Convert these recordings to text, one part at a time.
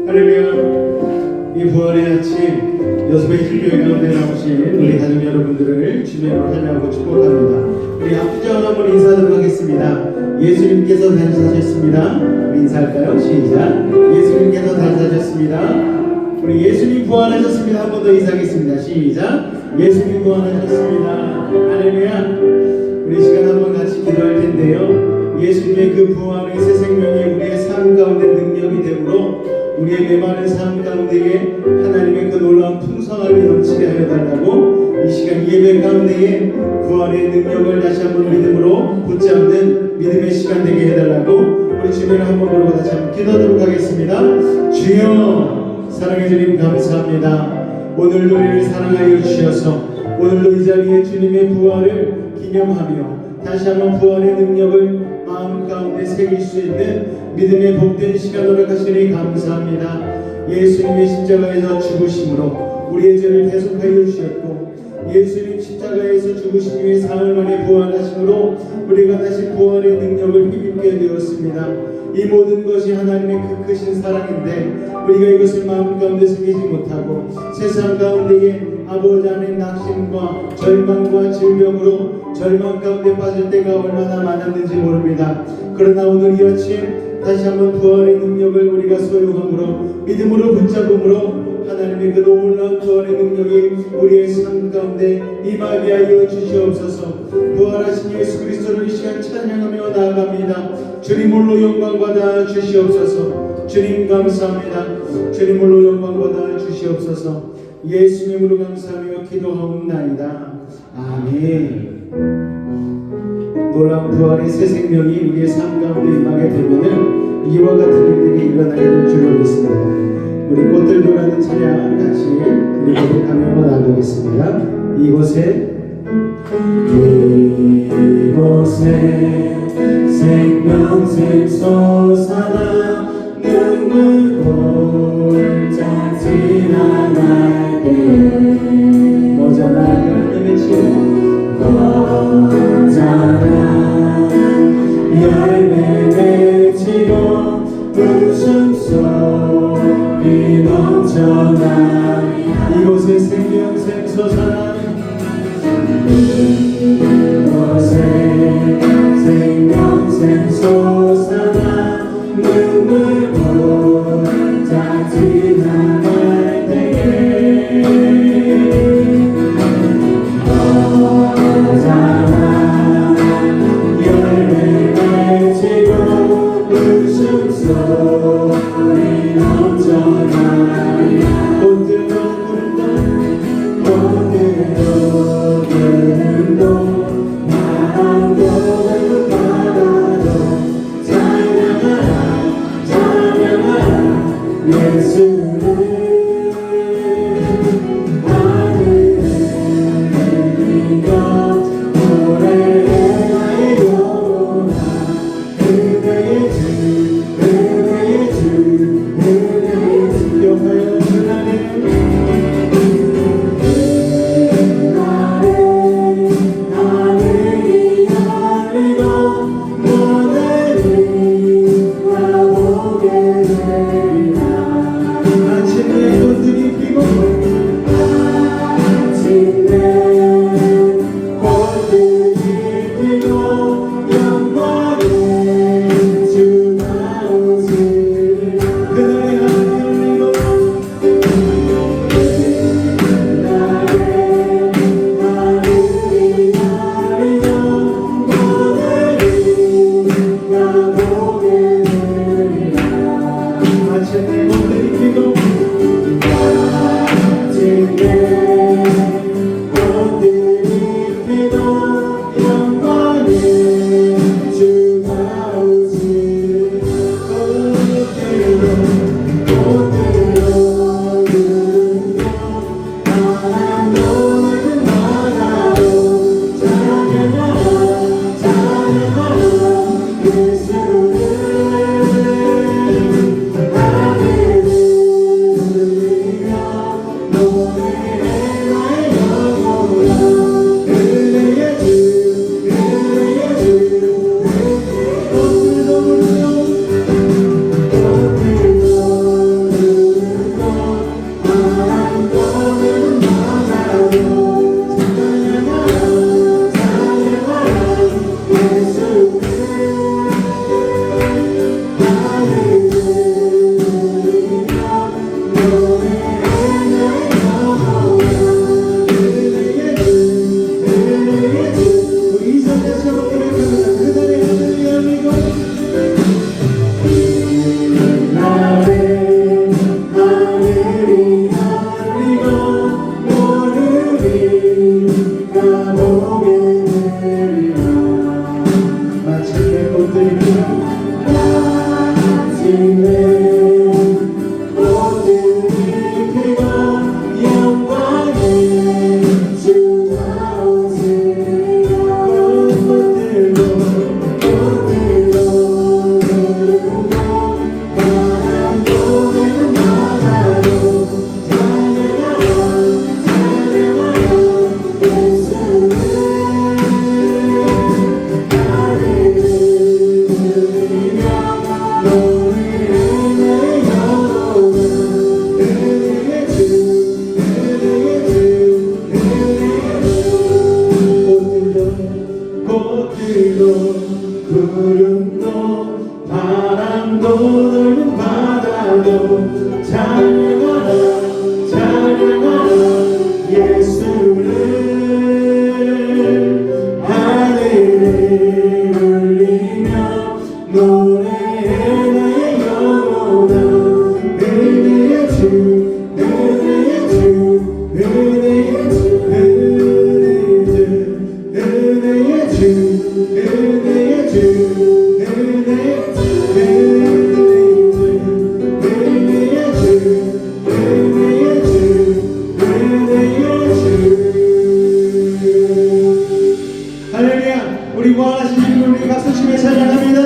할렐루야. 이 부활의 아침 여수의 힐교회 가운데 나오신 우리 가족 여러분들을 주님으로 환영하고 축복합니다. 우리 앞부자 한번 인사하도록 하겠습니다. 예수님께서 탄생하셨습니다. 우리 인사할까요? 시작. 예수님께서 탄생하셨습니다. 우리 예수님 부활하셨습니다. 한 번 더 인사하겠습니다. 시작. 예수님 부활하셨습니다. 할렐루야. 우리 시간 한번 같이 기도할 텐데요. 예수님의 그 부활의 새 생명이 우리의 삶 가운데 능력이 되므로 우리의 메마른 삶 가운데에 하나님의 그 놀라운 풍성함이 넘치게 하여 달라고 이 시간 예배 가운데에 부활의 능력을 다시 한번 믿음으로 붙잡는 믿음의 시간 되게 해달라고 우리 주님을 한번 부르고 다시 한번 기도하도록 하겠습니다. 주여, 사랑해 주님 감사합니다. 오늘도 우리를 사랑하여 주셔서 오늘도 이 자리에 주님의 부활을 기념하며 다시 한번 부활의 능력을 마음 가운데 새길 수 있는 믿음의 복된 시간으로 하시니 감사합니다. 예수님의 십자가에서 죽으심으로 우리의 죄를 대속하여 주셨고 예수님 십자가에서 죽으신 후에 사흘 만에 부활하심으로 우리가 다시 부활의 능력을 힘입게 되었습니다. 이 모든 것이 하나님의 그 크신 사랑인데 우리가 이것을 마음 가운데 새기지 못하고 세상 가운데에 아버지 안에 낙심과 절망과 질병으로 절망 가운데 빠질 때가 얼마나 많았는지 모릅니다. 그러나 오늘 이 아침 다시 한번 부활의 능력을 우리가 소유함으로 믿음으로 붙잡음으로 하나님의 그 놀라운 부활의 능력이 우리의 삶 가운데 임하게 하여 주시옵소서. 부활하신 예수 그리스도를 이 시간 찬양하며 나아갑니다. 주님 홀로 영광 받아 주시옵소서. 주님 감사합니다. 주님 홀로 영광 받아 주시옵소서. 예수님으로 감사하며 기도하옵나이다. 아멘. 놀라운 부활의 새 생명이 우리의 삶 가운데 임하게 되면은 이와 같은 일들이 일어나게 될 줄로 믿습니다. 우리 꽃들 교라는 찬양 같이 우리 고백하며 나가겠습니다. 이곳에 생명샘 솟아나 눈물 골짜 지나갈 때 모자라 하나님의 치유 모자라 열매 맺히고 웃음소리 넘쳐나 이곳에 생명샘 솟아나 이곳에 생명샘 솟아나 눈물 골짜 지나갈 때에 모자라 열매 맺히고 웃음소리 넘쳐나 꽃들도 나도 바라도 찬양하라 찬양하라 예수를 하늘에 이겨 노래에 나의 영혼아 그대의 주 그대의 주 그대의 주 여호와여 하나님 구름도 바람도 넓은 바다도 찬양하라 찬양하라 예수를 하늘을 울리며 노래해 나의 영혼아 은혜의 주 은혜의 주 은혜의 주 은혜의 주 은혜의 주 할렐루야. 우리 구원하신 주님을 우리 박수 치며 찬양합니다.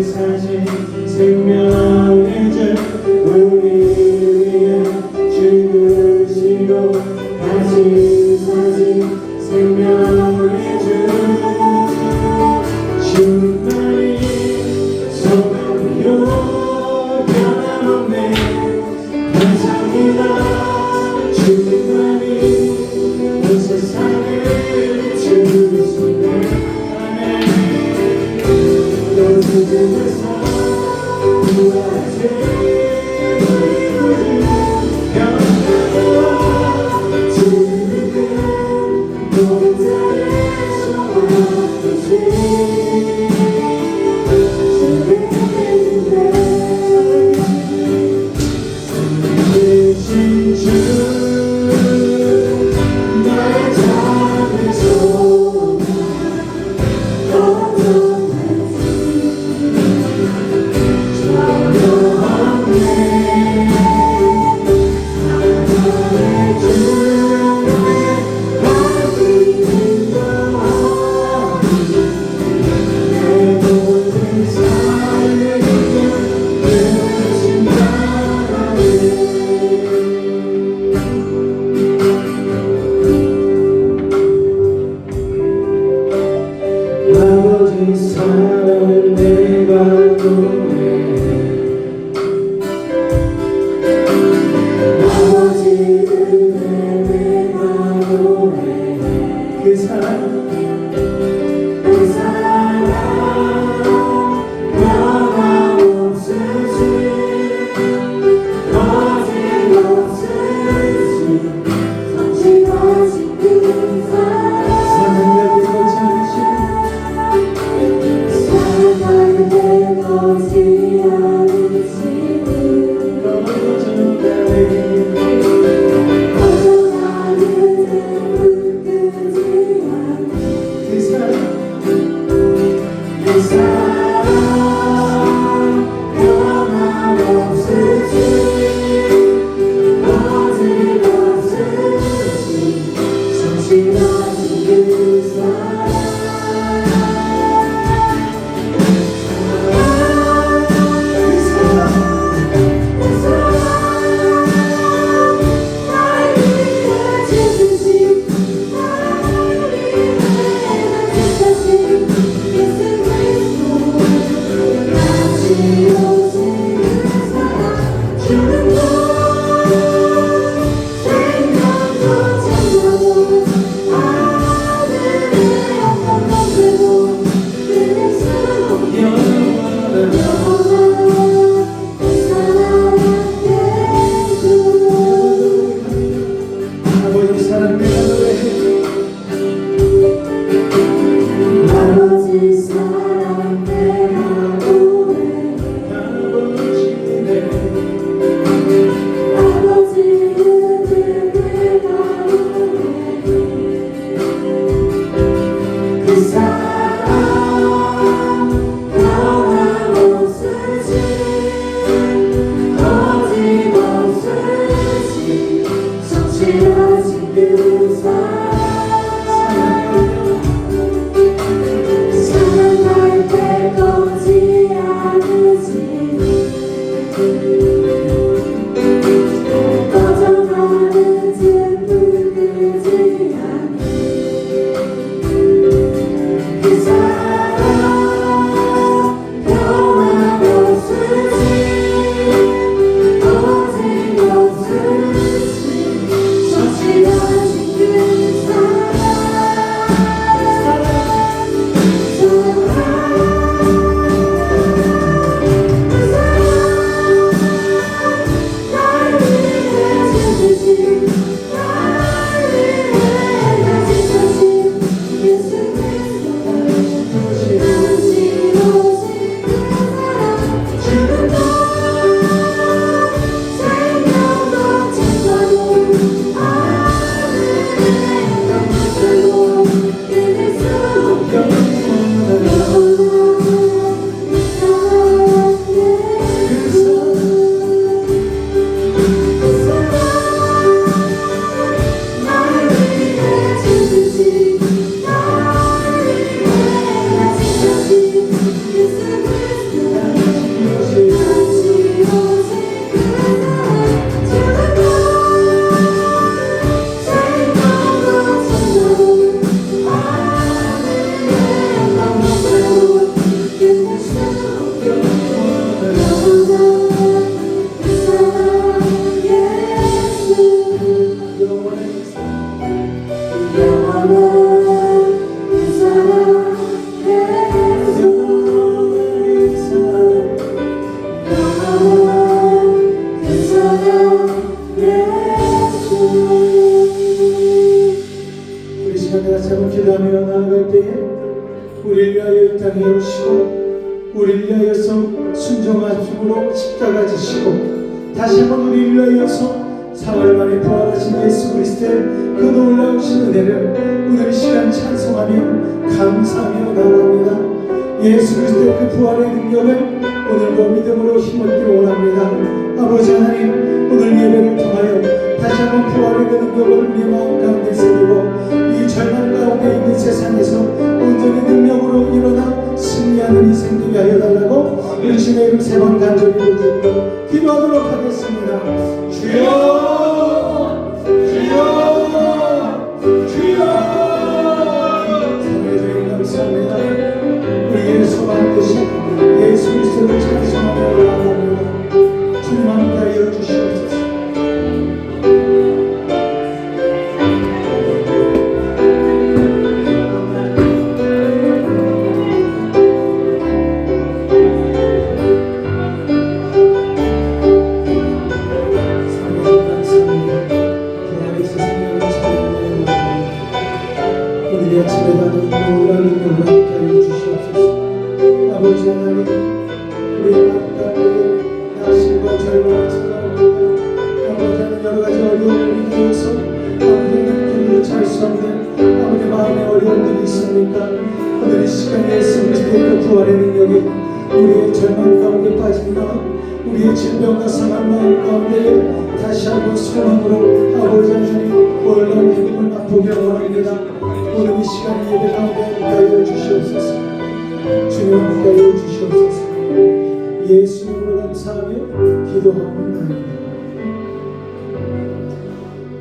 사신 생명의 줄 우리를 위해 죽으시고 다시 사신 생명의 주 주만이 소망이요 변함없네 감사합니다 주만이 온 세상을 주시네 또 죽음에서 부활하신 우리 영광과 주님은 모든 자를 소망하신 아버지 사랑은 내가 노래 아버지 은혜 내가 노래 그 사랑 변함없으시 거짓없으시 성실하신 그 사랑 사랑을 배고치 않으신 그 사랑 변함없으시 순종하심으로 십자가 지시고 다시 한번 우리를 위하여서 사흘 만에 부활하신 예수 그리스도의 그 놀라우신 은혜를 오늘 이 시간 찬송하며 감사하며 나아갑니다. 예수 그리스도의 그 부활의 능력을 오늘도 믿음으로 힘을 원합니다. 아버지 하나님, 오늘 예배를 통하여 다시 한번 부활의 그 능력을 우리 마음 가운데 새기고 이 절망 가운데 있는 세상에서 온전히 능력으로 일어나 승리하는 인생 되게 하여 달라고 우리 주의 이름 세 번 간절히 부르짖고 기도하도록 하겠습니다. 주여, 주여, 주여. 사랑의 주님 감사합니다. 우리의 소망 되신 예수 그리스도를 찬송하며 나아갑니다. 주님 함께 주시옵소서. 아버지 하나님, 우리의 마음 가운데 낙심과 절망을 찾아옵니다. 아버지 하나님, 여러 가지 어려움을 인하여서 아버지 길을 잘 수 없는 아버지 마음의 어려움들이 있습니까? 오늘 이 시간에 예수 그리스도의 그 부활의 능력이 우리의 절망 가운데 빠진 마음, 우리의 질병과 상한 마음 가운데 다시 한번 소망으로 아버지 하나님 놀라운 믿음을 맛보게 원합니다. 오늘 이 시간 예배 가운데 함께하여 주시옵소서. 주님 함께하여 주시옵소서. 예수님으로 감사하며 기도하옵나이다.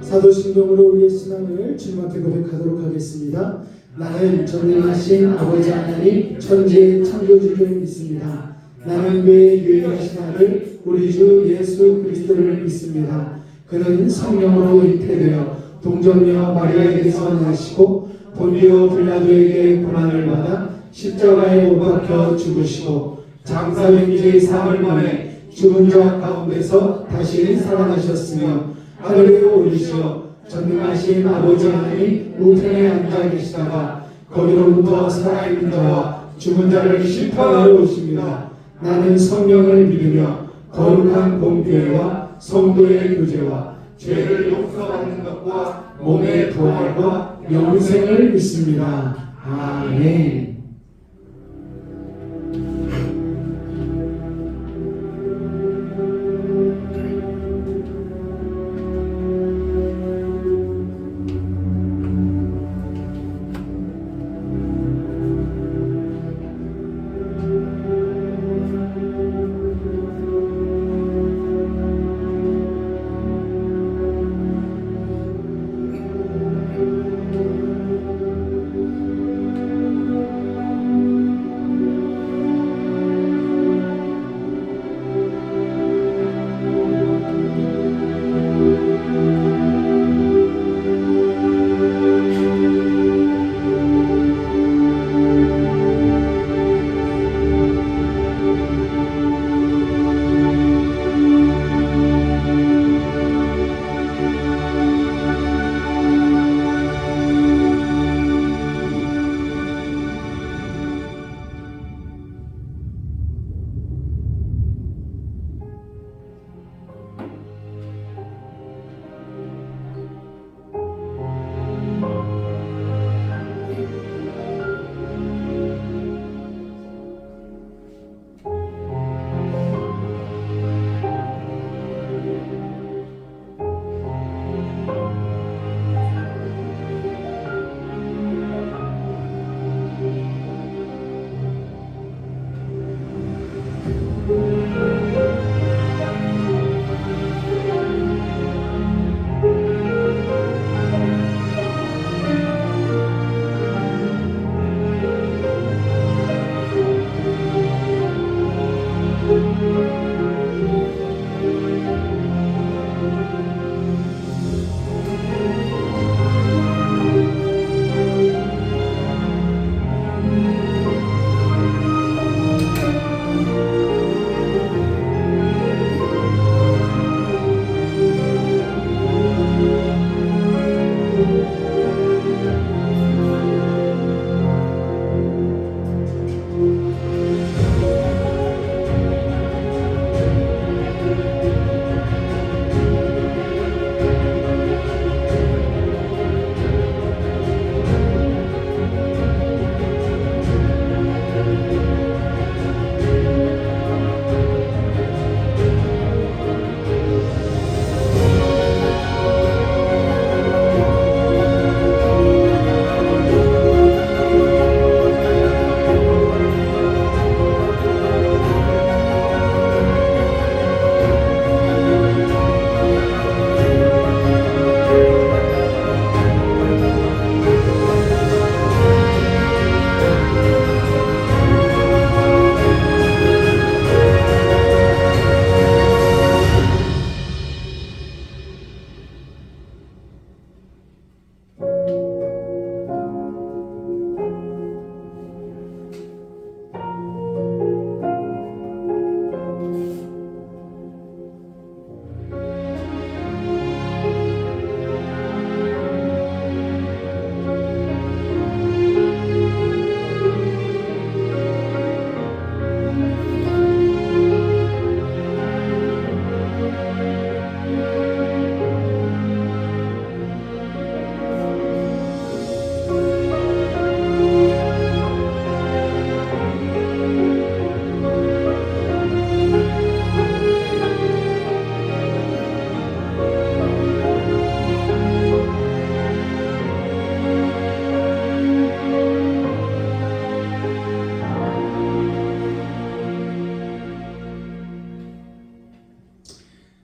사도신경으로 우리의 신앙을 주님 앞에 고백하도록 하겠습니다. 나는 전능하신 아버지 하나님 천지의 창조주를 믿습니다. 나는 그의 유일하신 아들 우리 주 예수 그리스도를 믿습니다. 그는 성령으로 잉태되어 동정녀 마리아에게서 나시고 본디오 빌라도에게 고난을 받아 십자가에 못 박혀 죽으시고 장사병지의 사흘 만에 죽은 자 가운데서 다시 살아나셨으며 하늘에 올리시어 전능하신 아버지 하나님 우편에 앉아 계시다가 거기로부터 살아있는 자와 죽은 자를 심판하러 오십니다. 나는 성령을 믿으며 거룩한 공교회와 성도의 교제와 죄를 용서받는 것과 몸의 부활과 영생을 믿습니다. 아멘.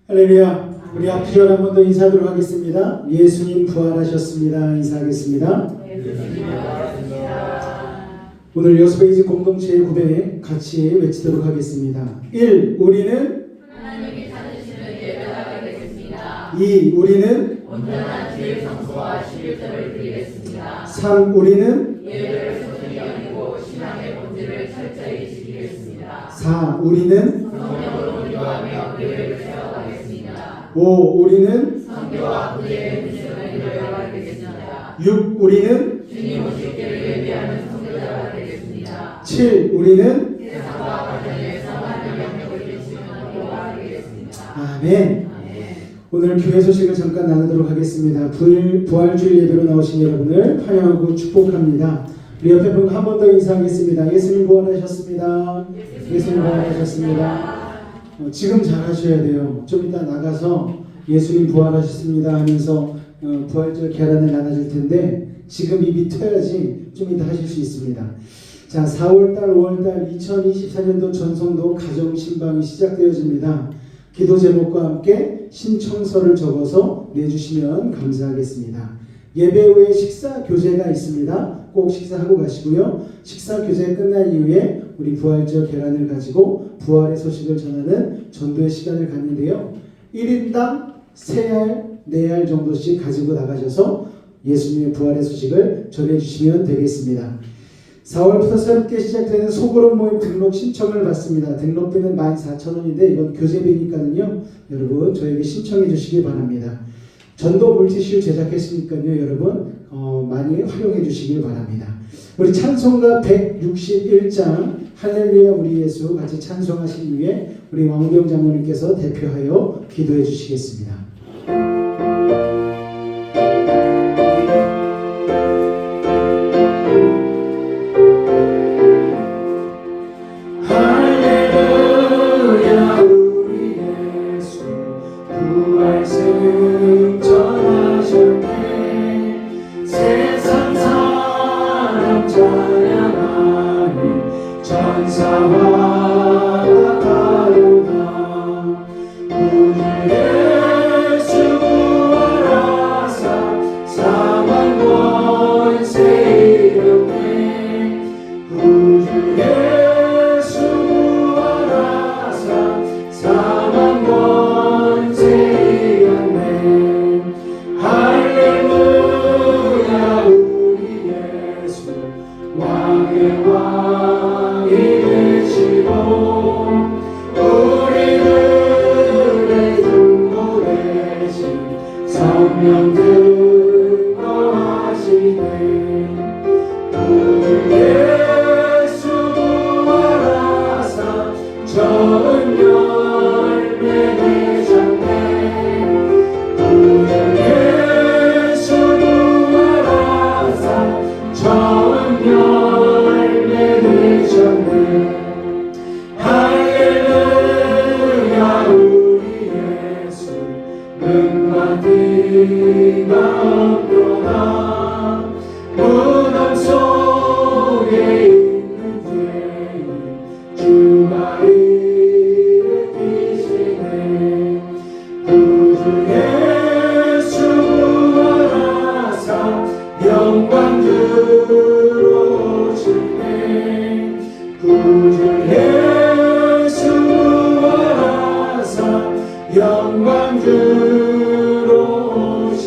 할렐루야. 우리 앞뒤절 한 번 더 인사하도록 하겠습니다. 예수님 부활하셨습니다. 인사하겠습니다. 오늘 6페이지 공동체의 구배 같이 외치도록 하겠습니다. 1. 우리는 하나님이 찾으시는 예배가 되겠습니다. 2. 우리는 온전한 주일 성수와 11절을 드리겠습니다. 3. 우리는 예배를 소중히 여기고 신앙의 본질을 철저히 지키겠습니다. 4. 우리는 성령으로 인도하며 교회를 세워가겠습니다. 5. 우리는 선교와 구제의 미션을 이루어가겠습니다. 6. 우리는 주님 오실 때를 예비하는 선교자가 되겠습니다. 7. 우리는 세상과 가정에 선한 영향력을 미치는 교회가 되겠습니다. 아멘. 오늘 교회 소식을 잠깐 나누도록 하겠습니다. 부활주일 예배로 나오신 여러분을 환영하고 축복합니다. 우리 옆에 분 한 번 더 인사하겠습니다. 예수님 부활하셨습니다. 예수님 부활하셨습니다. 지금 잘하셔야 돼요. 좀 이따 나가서 예수님 부활하셨습니다 하면서 부활절 계란을 나눠줄 텐데 지금 입이 트여야지 좀 이따 하실 수 있습니다. 자, 4월달, 5월달 2024년도 전성도 가정신방이 시작되어집니다. 기도 제목과 함께 신청서를 적어서 내주시면 감사하겠습니다. 예배 후에 식사 교제가 있습니다. 꼭 식사하고 가시고요. 식사 교제 끝난 이후에 우리 부활절 계란을 가지고 부활의 소식을 전하는 전도의 시간을 갖는데요. 1인당 3알, 4알 정도씩 가지고 나가셔서 예수님의 부활의 소식을 전해주시면 되겠습니다. 4월부터 새롭게 시작되는 소그룹 모임 등록 신청을 받습니다. 등록비는 14,000원인데 이건 교재비니까요. 여러분 저에게 신청해 주시기 바랍니다. 전도 물티슈 제작했으니까요. 여러분 많이 활용해 주시길 바랍니다. 우리 찬송가 161장 할렐루야 우리 예수 같이 찬송하신 이후에 우리 왕병 장로님께서 대표하여 기도해 주시겠습니다. 할렐루야 우리 예수 부활 승천하셨네. 세상 사람 찬양하니 전사와 같아오나. 우리 예수 부활하사 사망 권세 이겼네. 우리 예수 부활하사 사망 권세 이겼네. 할렐루야 우리 예수 왕의 왕이 되시고 우리들의 중보되신 성령 등거하시네. 우리 예수 부활하사 좋은 열매 되셨네. 우리 예수 부활하사 좋은 열매 되셨네. 할렐루야 우리 예수 능과 티가 없도다. 무덤 속에 있는 죄인 주가 일으키시네. 구주 예수 부활하사 영광 들어오시네. 구주 예수 부활하사 영광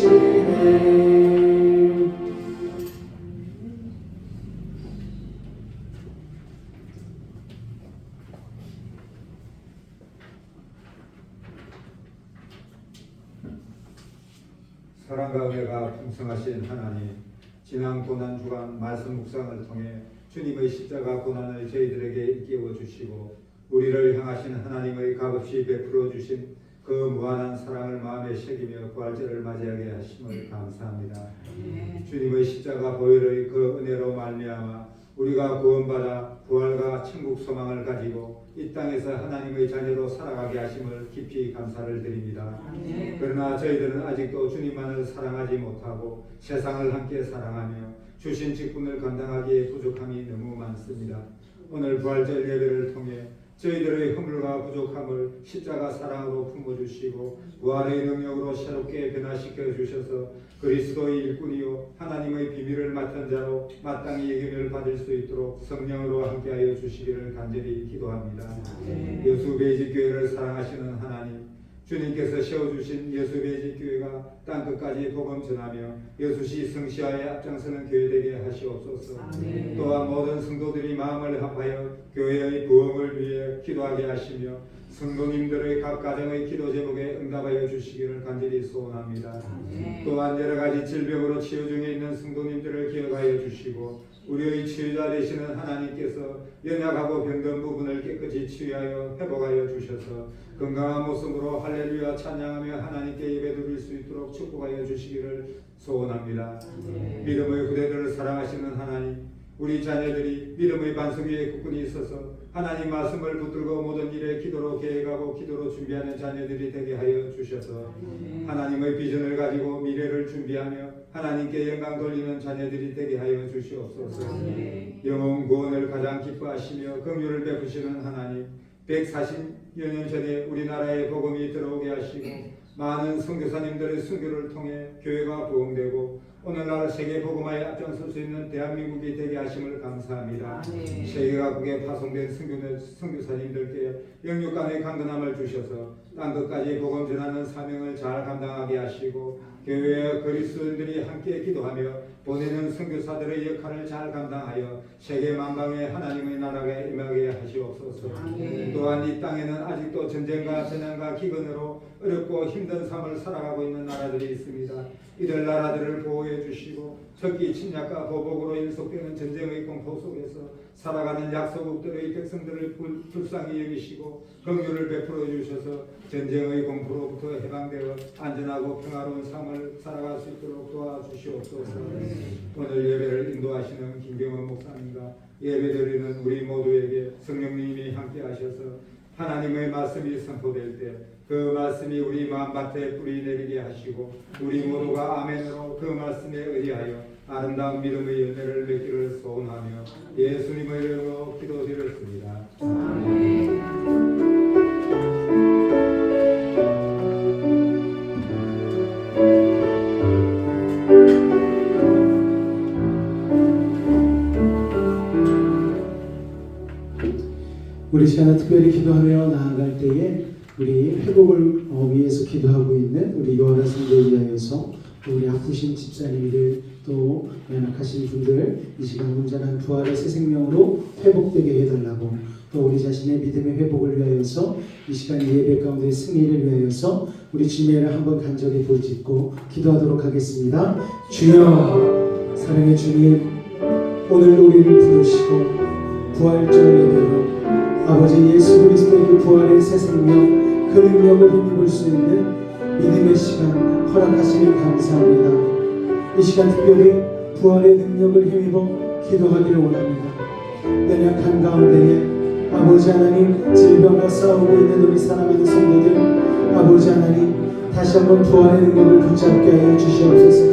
들어오시네. 사랑과 은혜가 풍성하신 하나님, 지난 고난 주간 말씀 묵상을 통해 주님의 십자가 고난을 저희들에게 일깨워 주시고 우리를 향하신 하나님의 값없이 베풀어 주신 그 무한한 사랑을 마음에 새기며 부활절을 맞이하게 하심을 감사합니다. 주님의 십자가 보혈의 그 은혜로 말미암아 우리가 구원받아 부활과 천국 소망을 가지고 이 땅에서 하나님의 자녀로 살아가게 하심을 깊이 감사를 드립니다. 그러나 저희들은 아직도 주님만을 사랑하지 못하고 세상을 함께 사랑하며 주신 직분을 감당하기에 부족함이 너무 많습니다. 오늘 부활절 예배를 통해 저희들의 허물과 부족함을 십자가 사랑으로 품어주시고 부활의 능력으로 새롭게 변화시켜 주셔서 그리스도의 일꾼이요 하나님의 비밀을 맡은 자로 마땅히 예견을 받을 수 있도록 성령으로 함께하여 주시기를 간절히 기도합니다. 여수베이직교회를 사랑하시는 하나님, 주님께서 세워주신 여수베이직교회가 땅끝까지 복음 전하며 여수시 성시화에 앞장서는 교회 되게 하시옵소서. 또한 모든 성도들이 마음을 합하여 교회의 부흥을 위해 기도하게 하시며 성도님들의 각 가정의 기도 제목에 응답하여 주시기를 간절히 소원합니다. 또한 여러 가지 질병으로 치유 중에 있는 성도님들을 기억하여 주시고 우리의 치유자 되시는 하나님께서 연약하고 병든 부분을 깨끗이 치유하여 회복하여 주셔서 건강한 모습으로 할렐루야 찬양하며 하나님께 예배드릴 수 있도록 축복하여 주시기를 소원합니다. 믿음의 후대들을 사랑하시는 하나님, 우리 자녀들이 믿음의 반석 위에 굳건히 있어서 하나님 말씀을 붙들고 모든 일에 기도로 계획하고 기도로 준비하는 자녀들이 되게 하여 주셔서 하나님의 비전을 가지고 미래를 준비하며 하나님께 영광 돌리는 자녀들이 되게 하여 주시옵소서. 영혼 구원을 가장 기뻐하시며 긍휼을 베푸시는 하나님, 140여 년 전에 우리나라에 복음이 들어오게 하시고 많은 선교사님들의 선교를 통해 교회가 부흥되고 오늘날 세계 복음화에 앞장설 수 있는 대한민국이 되게 하심을 감사합니다. 세계 각국에 파송된 선교사님들께 영육간의 강건함을 주셔서 땅끝까지 복음 전하는 사명을 잘 감당하게 하시고 교회와 그리스도인들이 함께 기도하며 보내는 선교사들의 역할을 잘 감당하여 세계 만방에 하나님의 나라가 임하게 하시옵소서. 또한 이 땅에는 아직도 전쟁과 재난과 기근으로 어렵고 힘든 삶을 살아가고 있는 나라들이 있습니다. 이들 나라들을 보호해 주시고 적기 침략과 보복으로 일속되는 전쟁의 공포 속에서 살아가는 약소국들의 백성들을 불쌍히 여기시고 긍휼을 베풀어 주셔서 전쟁의 공포로부터 해방되어 안전하고 평화로운 삶을 살아갈 수 있도록 도와주시옵소서. 오늘 예배를 인도하시는 김경원 목사님과 예배드리는 우리 모두에게 성령님이 함께 하셔서 하나님의 말씀이 선포될 때 그 말씀이 우리 마음밭에 뿌리 내리게 하시고 우리 모두가 아멘으로 그 말씀에 의하여 아름다운 믿음의 열매를 맺기를 소원하며 예수님의 이름으로 기도드렸습니다. 아멘. 우리 시간에 특별히 기도하며 나아갈 때에 우리 회복을 위해서 기도하고 있는 우리 요하나 성도에 위하여서 또 우리 아프신 집사님들 또 연약하신 분들 이 시간 온전한 부활의 새 생명으로 회복되게 해달라고 또 우리 자신의 믿음의 회복을 위하여서 이 시간 예배 가운데 승리를 위하여서 우리 주님을 한번 간절히 부르짖고 기도하도록 하겠습니다. 주여, 사랑의 주님, 오늘 우리를 부르시고 부활절 예배로 아버지 예수 그리스도의 그 부활의 새 생명 그 능력을 힘입을 수 있는 믿음의 시간 허락하시니 감사합니다. 이 시간 특별히 부활의 능력을 힘입어 기도하기를 원합니다. 연약한 가운데에 아버지 하나님 질병과 싸우고 있는 우리 사랑하는 성도들 아버지 하나님 다시 한번 부활의 능력을 붙잡게 하여 주시옵소서.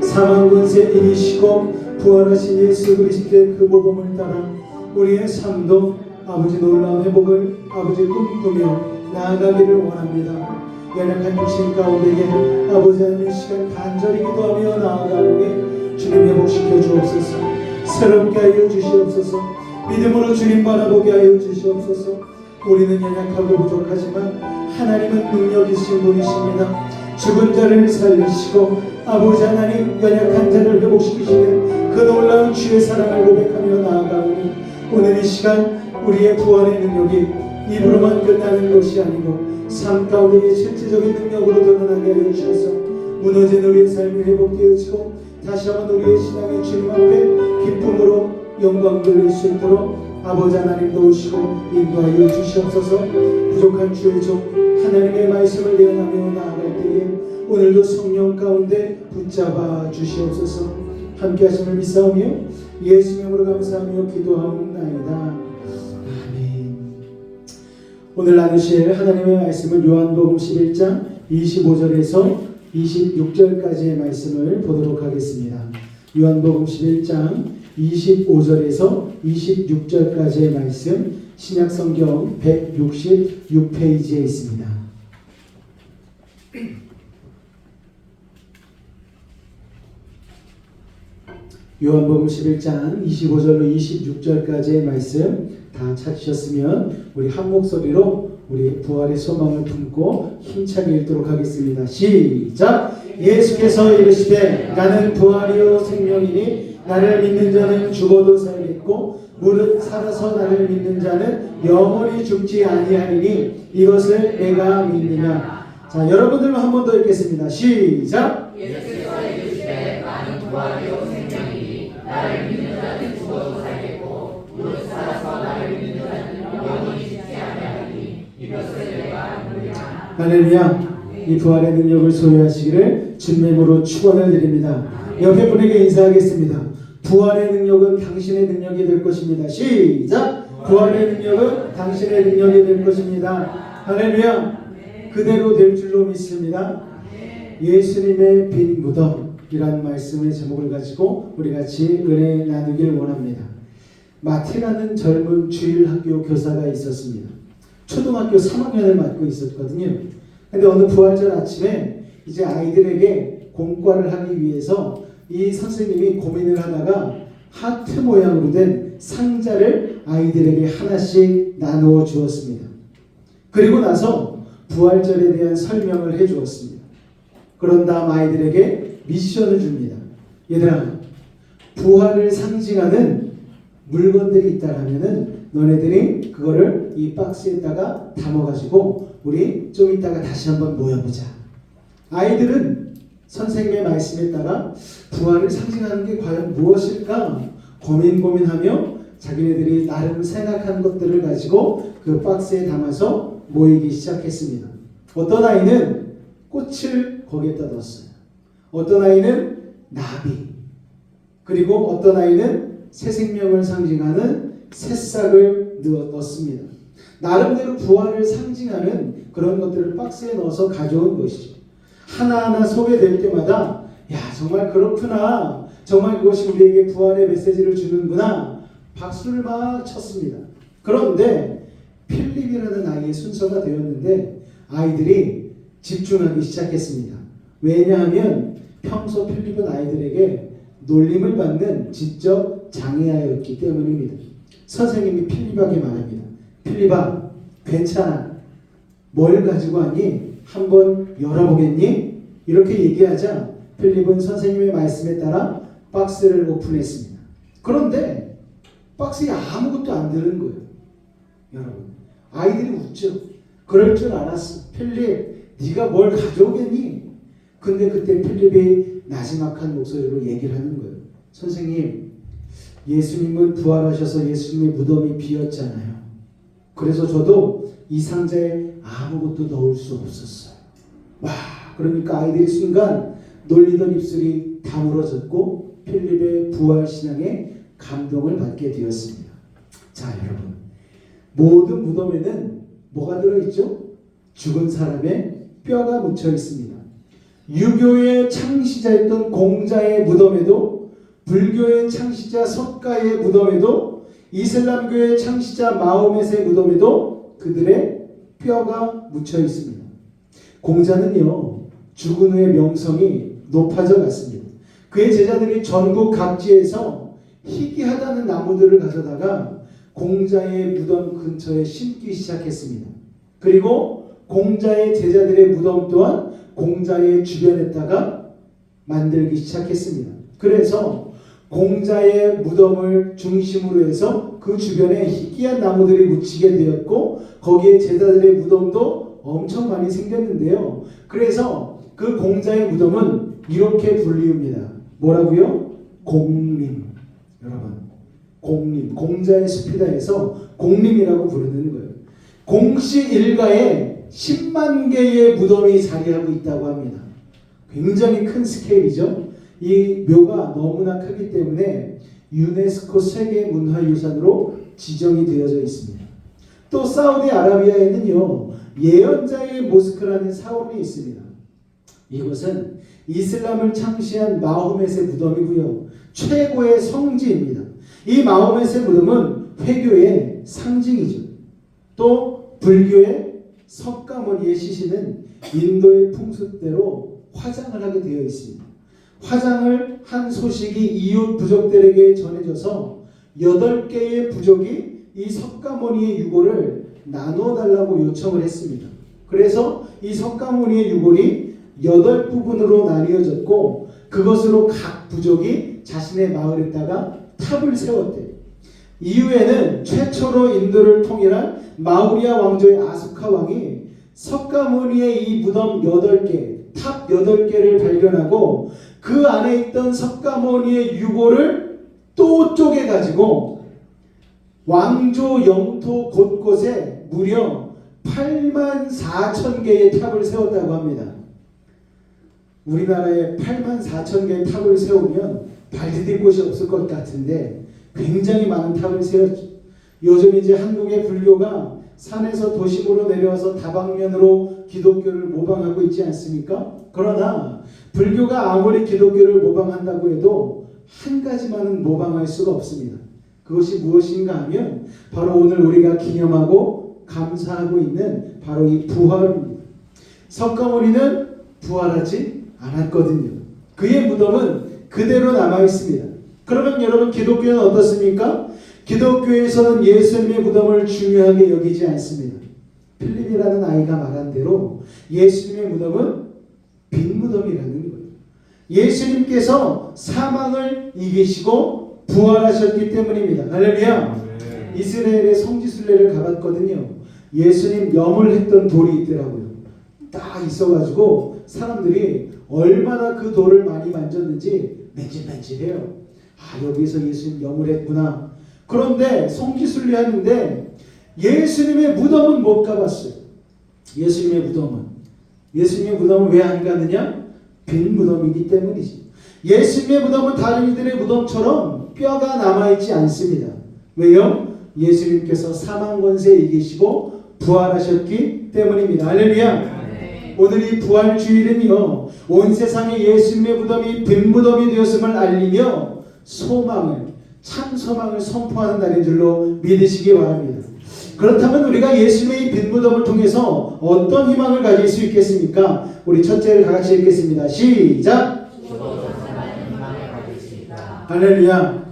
사망 권세 이기시고 부활하신 예수 그리스도의 그 모범을 따라 우리의 삶도 아버지 놀라운 회복을 아버지 꿈꾸며 나아가기를 원합니다. 연약한 육신 가운데에 아버지 하나님 시간 간절히 기도하며 나아가게 주님 회복시켜 주옵소서. 새롭게 하여 주시옵소서. 믿음으로 주님 바라보게 하여 주시옵소서. 우리는 연약하고 부족하지만 하나님은 능력 있으신 분이십니다. 죽은 자를 살리시고 아버지 하나님 연약한 자를 회복시키시는 그 놀라운 주의 사랑을 고백하며 나아가오니 오늘 이 시간 우리의 부활의 능력이 입으로만 끝나는 것이 아니고 삶 가운데의 실질적인 능력으로 드러나게 하여 주셔서 무너진 우리의 삶이 회복되어지고 다시 한번 우리의 신앙의 주님 앞에 기쁨으로 영광 돌릴 수 있도록 아버지 하나님 도우시고 인도하여 주시옵소서. 부족한 주의 종 하나님의 말씀을 예언하며 나아갈 때에 오늘도 성령 가운데 붙잡아 주시옵소서. 함께 하심을 믿사오며 예수 이름으로 감사하며 기도하옵나이다. 아멘. 오늘 나누실 하나님의 말씀은 요한복음 11장 25절에서 26절까지의 말씀을 보도록 하겠습니다. 요한복음 11장 25절에서 26절까지의 말씀 신약성경 166페이지에 있습니다. 요한복음 11장 25절로 26절까지의 말씀 다 찾으셨으면 우리 한 목소리로 우리 부활의 소망을 품고 힘차게 읽도록 하겠습니다. 시작! 예수께서 이르시되 나는 부활이요 생명이니 나를 믿는 자는 죽어도 살겠고 무릇 살아서 나를 믿는 자는 영원히 죽지 아니하리니 이것을 내가 믿느냐. 자, 여러분들만 한 번 더 읽겠습니다. 시작! 예수께서 이르시되 나는 부활이요 생명이니 나를 믿는 자는 죽어도 살겠고 무릇 살아서 나를 믿는 자는 영원히 죽지 아니하리니 이것을 내가 믿느냐. 할렐루야. 이 부활의 능력을 소유하시기를 주님의 이름으로 축원을 드립니다. 옆에 분에게 인사하겠습니다. 부활의 능력은 당신의 능력이 될 것입니다. 시작! 부활의 능력은 당신의 능력이 될 것입니다. 할렐루야. 그대로 될 줄로 믿습니다. 예수님의 빈 무덤이라는 말씀의 제목을 가지고 우리 같이 은혜 나누길 원합니다. 마티라는 젊은 주일학교 교사가 있었습니다. 초등학교 3학년을 맡고 있었거든요. 근데 어느 부활절 아침에 이제 아이들에게 공과를 하기 위해서 이 선생님이 고민을 하다가 하트 모양으로 된 상자를 아이들에게 하나씩 나누어 주었습니다. 그리고 나서 부활절에 대한 설명을 해 주었습니다. 그런 다음 아이들에게 미션을 줍니다. 얘들아, 부활을 상징하는 물건들이 있다라면은 너네들이 그거를 이 박스에다가 담아가지고 우리 좀 이따가 다시 한번 모여보자. 아이들은 선생님의 말씀에 따라 부활을 상징하는 게 과연 무엇일까 고민하며 자기네들이 나름 생각한 것들을 가지고 그 박스에 담아서 모이기 시작했습니다. 어떤 아이는 꽃을 거기에다 넣었어요. 어떤 아이는 나비, 그리고 어떤 아이는 새 생명을 상징하는 새싹을 넣었습니다. 나름대로 부활을 상징하는 그런 것들을 박스에 넣어서 가져온 것이죠. 하나하나 소개될 때마다 야, 정말 그렇구나, 정말 그것이 우리에게 부활의 메시지를 주는구나, 박수를 막 쳤습니다. 그런데 필립이라는 아이의 순서가 되었는데 아이들이 집중하기 시작했습니다. 왜냐하면 평소 필립은 아이들에게 놀림을 받는 지적 장애아였기 때문입니다. 선생님이 필립에게 말합니다. 필립아, 괜찮아. 뭘 가지고 왔니? 한번 열어보겠니? 이렇게 얘기하자 필립은 선생님의 말씀에 따라 박스를 오픈했습니다. 그런데 박스에 아무것도 안 들은 거예요. 여러분, 아이들이 웃죠. 그럴 줄 알았어. 필립, 네가 뭘 가져오겠니? 근데 그때 필립이 나지막한 목소리로 얘기를 하는 거예요. 선생님, 예수님은 부활하셔서 예수님의 무덤이 비었잖아요. 그래서 저도 이 상자에 아무것도 넣을 수 없었어요. 와, 그러니까 아이들이 순간 놀리던 입술이 다물어졌고 필립의 부활 신앙에 감동을 받게 되었습니다. 자, 여러분, 모든 무덤에는 뭐가 들어있죠? 죽은 사람의 뼈가 묻혀 있습니다. 유교의 창시자였던 공자의 무덤에도, 불교의 창시자 석가의 무덤에도, 이슬람교의 창시자 마호멧의 무덤에도 그들의 뼈가 묻혀 있습니다. 공자는요, 죽은 후의 명성이 높아져 갔습니다. 그의 제자들이 전국 각지에서 희귀하다는 나무들을 가져다가 공자의 무덤 근처에 심기 시작했습니다. 그리고 공자의 제자들의 무덤 또한 공자의 주변에다가 만들기 시작했습니다. 그래서 공자의 무덤을 중심으로 해서 그 주변에 희귀한 나무들이 묻히게 되었고 거기에 제자들의 무덤도 엄청 많이 생겼는데요. 그래서 그 공자의 무덤은 이렇게 불리웁니다. 뭐라고요? 공림. 여러분, 공림, 공자의 숲이다 해서 공림이라고 부르는 거예요. 공씨 일가에 10만 개의 무덤이 자리하고 있다고 합니다. 굉장히 큰 스케일이죠. 이 묘가 너무나 크기 때문에 유네스코 세계문화유산으로 지정이 되어져 있습니다. 또 사우디아라비아에는요, 예언자의 모스크라는 사원이 있습니다. 이것은 이슬람을 창시한 마호멧의 무덤이고요, 최고의 성지입니다. 이 마호멧의 무덤은 회교의 상징이죠. 또 불교의 석가모니의 시신은 인도의 풍습대로 화장을 하게 되어 있습니다. 화장을 한 소식이 이웃 부족들에게 전해져서 8개의 부족이 이 석가모니의 유골을 나누어 달라고 요청을 했습니다. 그래서 이 석가모니의 유골이 8부분으로 나뉘어졌고 그것으로 각 부족이 자신의 마을에다가 탑을 세웠대요. 이후에는 최초로 인도를 통일한 마우리아 왕조의 아소카 왕이 석가모니의 이 무덤 8개, 탑 8개를 발견하고 그 안에 있던 석가모니의 유골을 또 쪼개가지고 왕조 영토 곳곳에 무려 84,000개의 탑을 세웠다고 합니다. 우리나라에 84,000개의 탑을 세우면 발디딜 곳이 없을 것 같은데 굉장히 많은 탑을 세웠죠. 요즘 이제 한국의 불교가 산에서 도심으로 내려와서 다방면으로 기독교를 모방하고 있지 않습니까? 그러나 불교가 아무리 기독교를 모방한다고 해도 한 가지만은 모방할 수가 없습니다. 그것이 무엇인가 하면 바로 오늘 우리가 기념하고 감사하고 있는 바로 이 부활입니다. 석가모니는 부활하지 않았거든요. 그의 무덤은 그대로 남아 있습니다. 그러면 여러분 기독교는 어떻습니까? 기독교에서는 예수님의 무덤을 중요하게 여기지 않습니다. 필립이라는 아이가 말한 대로 예수님의 무덤은 빈 무덤이라는 거예요. 예수님께서 사망을 이기시고 부활하셨기 때문입니다. 할렐루야. 이스라엘의 성지순례를 가봤거든요. 예수님 염을 했던 돌이 있더라고요. 딱 있어가지고 사람들이 얼마나 그 돌을 많이 만졌는지 맨질맨질해요. 아, 여기서 예수님 염을 했구나. 그런데 성지순례 하는데 예수님의 무덤은 못 가봤어요. 예수님의 무덤은 왜 안 가느냐? 빈 무덤이기 때문이지. 예수님의 무덤은 다른 이들의 무덤처럼 뼈가 남아있지 않습니다. 왜요? 예수님께서 사망 권세 이기시고 부활하셨기 때문입니다. 할렐루야. 오늘 이 부활주일은요, 온 세상에 예수님의 무덤이 빈 무덤이 되었음을 알리며 참 소망을 선포하는 날인 줄로 믿으시기 바랍니다. 그렇다면 우리가 예수님의 빈 무덤을 통해서 어떤 희망을 가질 수 있겠습니까? 우리 첫째를 다 같이 읽겠습니다. 시작! 할렐루야.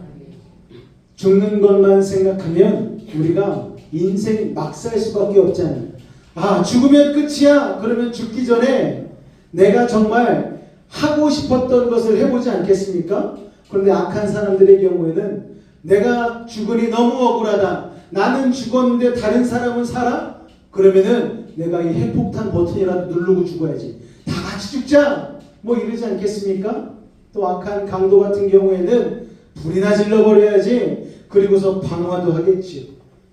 죽는 것만 생각하면 우리가 인생 막 살 수밖에 없잖아요. 아, 죽으면 끝이야. 그러면 죽기 전에 내가 정말 하고 싶었던 것을 해보지 않겠습니까? 그런데 악한 사람들의 경우에는 내가 죽으니 너무 억울하다. 나는 죽었는데 다른 사람은 살아? 그러면은 내가 이 핵폭탄 버튼이라도 누르고 죽어야지. 다 같이 죽자. 뭐 이러지 않겠습니까? 또 악한 강도 같은 경우에는 불이나 질러버려야지. 그리고서 방화도 하겠지요.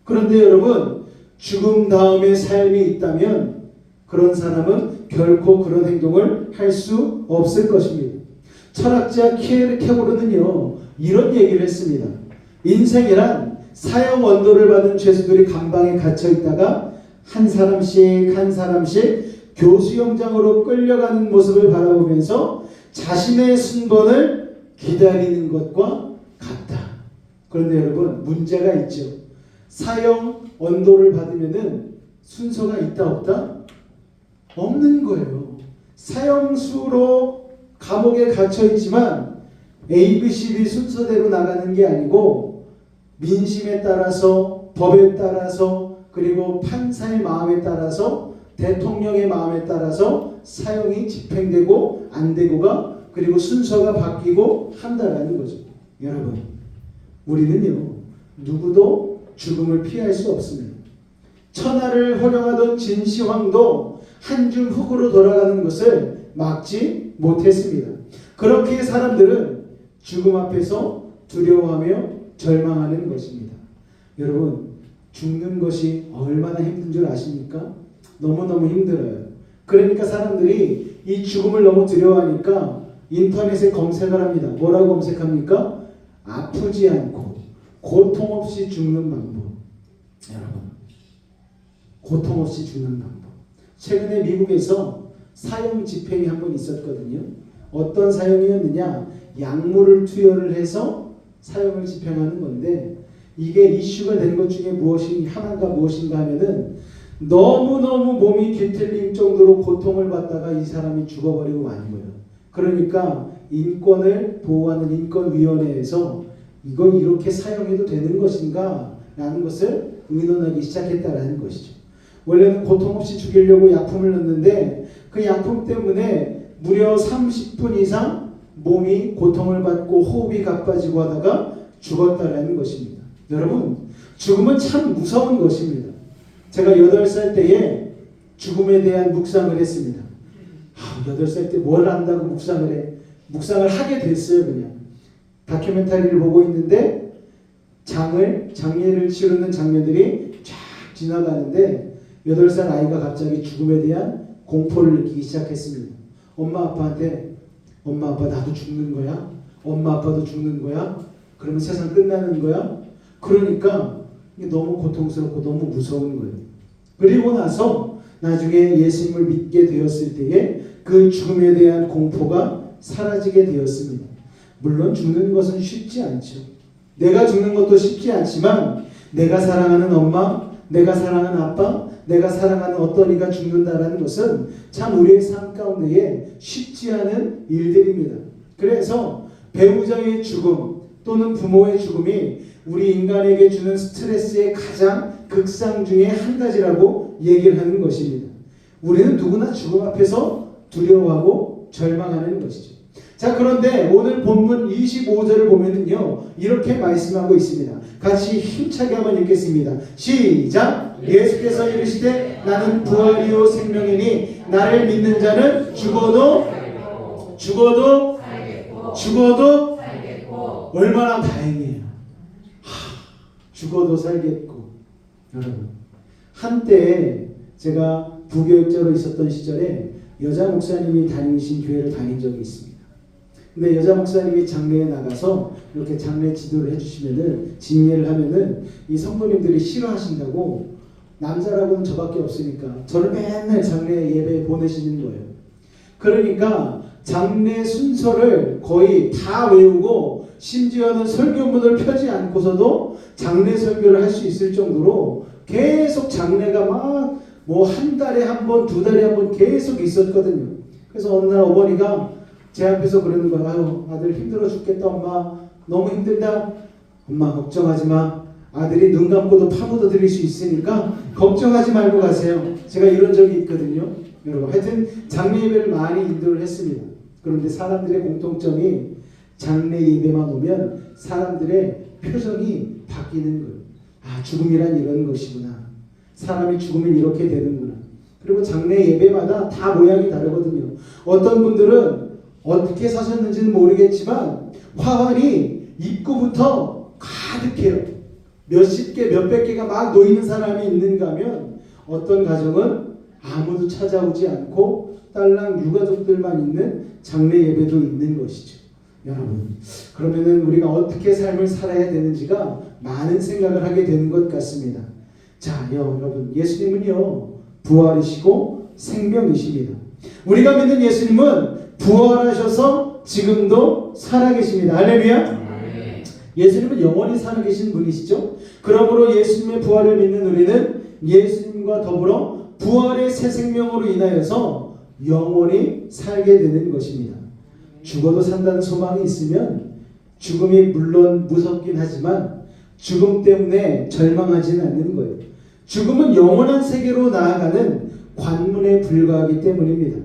그런데 여러분, 죽음 다음에 삶이 있다면 그런 사람은 결코 그런 행동을 할 수 없을 것입니다. 철학자 키에르 케고르는요, 이런 얘기를 했습니다. 인생이란 사형 원도를 받은 죄수들이 감방에 갇혀 있다가 한 사람씩 교수영장으로 끌려가는 모습을 바라보면서 자신의 순번을 기다리는 것과 같다. 그런데 여러분, 문제가 있죠. 사형 원도를 받으면은 순서가 있다 없다? 없는 거예요. 사형수로 감옥에 갇혀 있지만 A, B, C, D 순서대로 나가는 게 아니고 민심에 따라서, 법에 따라서, 그리고 판사의 마음에 따라서, 대통령의 마음에 따라서 사형이 집행되고 안 되고가, 그리고 순서가 바뀌고 한다라는 거죠. 여러분, 우리는요, 누구도 죽음을 피할 수 없습니다. 천하를 호령하던 진시황도 한 줌 흙으로 돌아가는 것을 막지 못했습니다. 그렇게 사람들은 죽음 앞에서 두려워하며 절망하는 것입니다. 여러분, 죽는 것이 얼마나 힘든 줄 아십니까? 너무너무 힘들어요. 그러니까 사람들이 이 죽음을 너무 두려워하니까 인터넷에 검색을 합니다. 뭐라고 검색합니까? 아프지 않고 고통 없이 죽는 방법. 여러분, 고통 없이 죽는 방법. 최근에 미국에서 사형 집행이 한 번 있었거든요. 어떤 사형이었느냐? 약물을 투여를 해서 사형을 집행하는 건데, 이게 이슈가 된 것 중에 하나가 무엇인가 하면은 너무너무 몸이 뒤틀릴 정도로 고통을 받다가 이 사람이 죽어버리고 만 거예요. 그러니까 인권을 보호하는 인권위원회에서 이걸 이렇게 사용해도 되는 것인가 라는 것을 의논하기 시작했다라는 것이죠. 원래는 고통 없이 죽이려고 약품을 넣는데 그 약품 때문에 무려 30분 이상 몸이 고통을 받고 호흡이 가빠지고 하다가 죽었다라는 것입니다. 여러분, 죽음은 참 무서운 것입니다. 제가 8살 때에 죽음에 대한 묵상을 했습니다. 8살 때 뭘 안다고 묵상을 해? 묵상을 하게 됐어요. 그냥 다큐멘터리를 보고 있는데 장례를 치르는 장면들이 쫙 지나가는데 8살 아이가 갑자기 죽음에 대한 공포를 느끼기 시작했습니다. 엄마 아빠한테 엄마 아빠 나도 죽는 거야? 엄마 아빠도 죽는 거야? 그러면 세상 끝나는 거야? 그러니까 이게 너무 고통스럽고 너무 무서운 거예요. 그리고 나서 나중에 예수님을 믿게 되었을 때에 그 죽음에 대한 공포가 사라지게 되었습니다. 물론 죽는 것은 쉽지 않죠. 내가 죽는 것도 쉽지 않지만 내가 사랑하는 엄마, 내가 사랑하는 아빠, 내가 사랑하는 어떤 이가 죽는다는 것은 참 우리의 삶 가운데에 쉽지 않은 일들입니다. 그래서 배우자의 죽음 또는 부모의 죽음이 우리 인간에게 주는 스트레스의 가장 극상 중에 한 가지라고 얘기를 하는 것입니다. 우리는 누구나 죽음 앞에서 두려워하고 절망하는 것이죠. 자, 그런데 오늘 본문 25절을 보면은요, 이렇게 말씀하고 있습니다. 같이 힘차게 한번 읽겠습니다. 시작! 예수께서 이르시되 나는 부활이요 생명이니 나를 믿는 자는 죽어도 얼마나 다행이에요. 죽어도 살겠고. 여러분, 한때 제가 부교육자로 있었던 시절에 여자 목사님이 다니신 교회를 다닌 적이 있습니다. 근데 여자 목사님이 장례에 나가서 이렇게 장례 지도를 해주시면은 진례를 하면은 이 성도님들이 싫어하신다고, 남자라고는 저밖에 없으니까 저를 맨날 장례 예배에 보내시는 거예요. 그러니까 장례 순서를 거의 다 외우고 심지어는 설교문을 펴지 않고서도 장례 설교를 할 수 있을 정도로 계속 장례가 막 뭐 한 달에 한 번, 2달에 한 번 계속 있었거든요. 그래서 어느 날 어머니가 제 앞에서 그러는 거예요. 아유, 아들 힘들어 죽겠다 엄마. 너무 힘들다. 엄마 걱정하지 마. 아들이 눈 감고도 파묻어 드릴 수 있으니까 걱정하지 말고 가세요. 제가 이런 적이 있거든요. 여러분, 하여튼 장례 예배를 많이 인도를 했습니다. 그런데 사람들의 공통점이 장례 예배만 오면 사람들의 표정이 바뀌는 거예요. 아, 죽음이란 이런 것이구나. 사람이 죽으면 이렇게 되는구나. 그리고 장례 예배마다 다 모양이 다르거든요. 어떤 분들은 어떻게 사셨는지는 모르겠지만 화환이 입구부터 가득해요. 몇십 개, 몇백 개가 막 놓이는 사람이 있는가 하면 어떤 가정은 아무도 찾아오지 않고 딸랑 유가족들만 있는 장례 예배도 있는 것이죠. 여러분, 그러면은 우리가 어떻게 삶을 살아야 되는지가 많은 생각을 하게 되는 것 같습니다. 자, 여러분, 예수님은요 부활이시고 생명이십니다. 우리가 믿는 예수님은 부활하셔서 지금도 살아계십니다. 할렐루야. 예수님은 영원히 살아계신 분이시죠. 그러므로 예수님의 부활을 믿는 우리는 예수님과 더불어 부활의 새 생명으로 인하여서 영원히 살게 되는 것입니다. 죽어도 산다는 소망이 있으면 죽음이 물론 무섭긴 하지만 죽음 때문에 절망하지는 않는 거예요. 죽음은 영원한 세계로 나아가는 관문에 불과하기 때문입니다.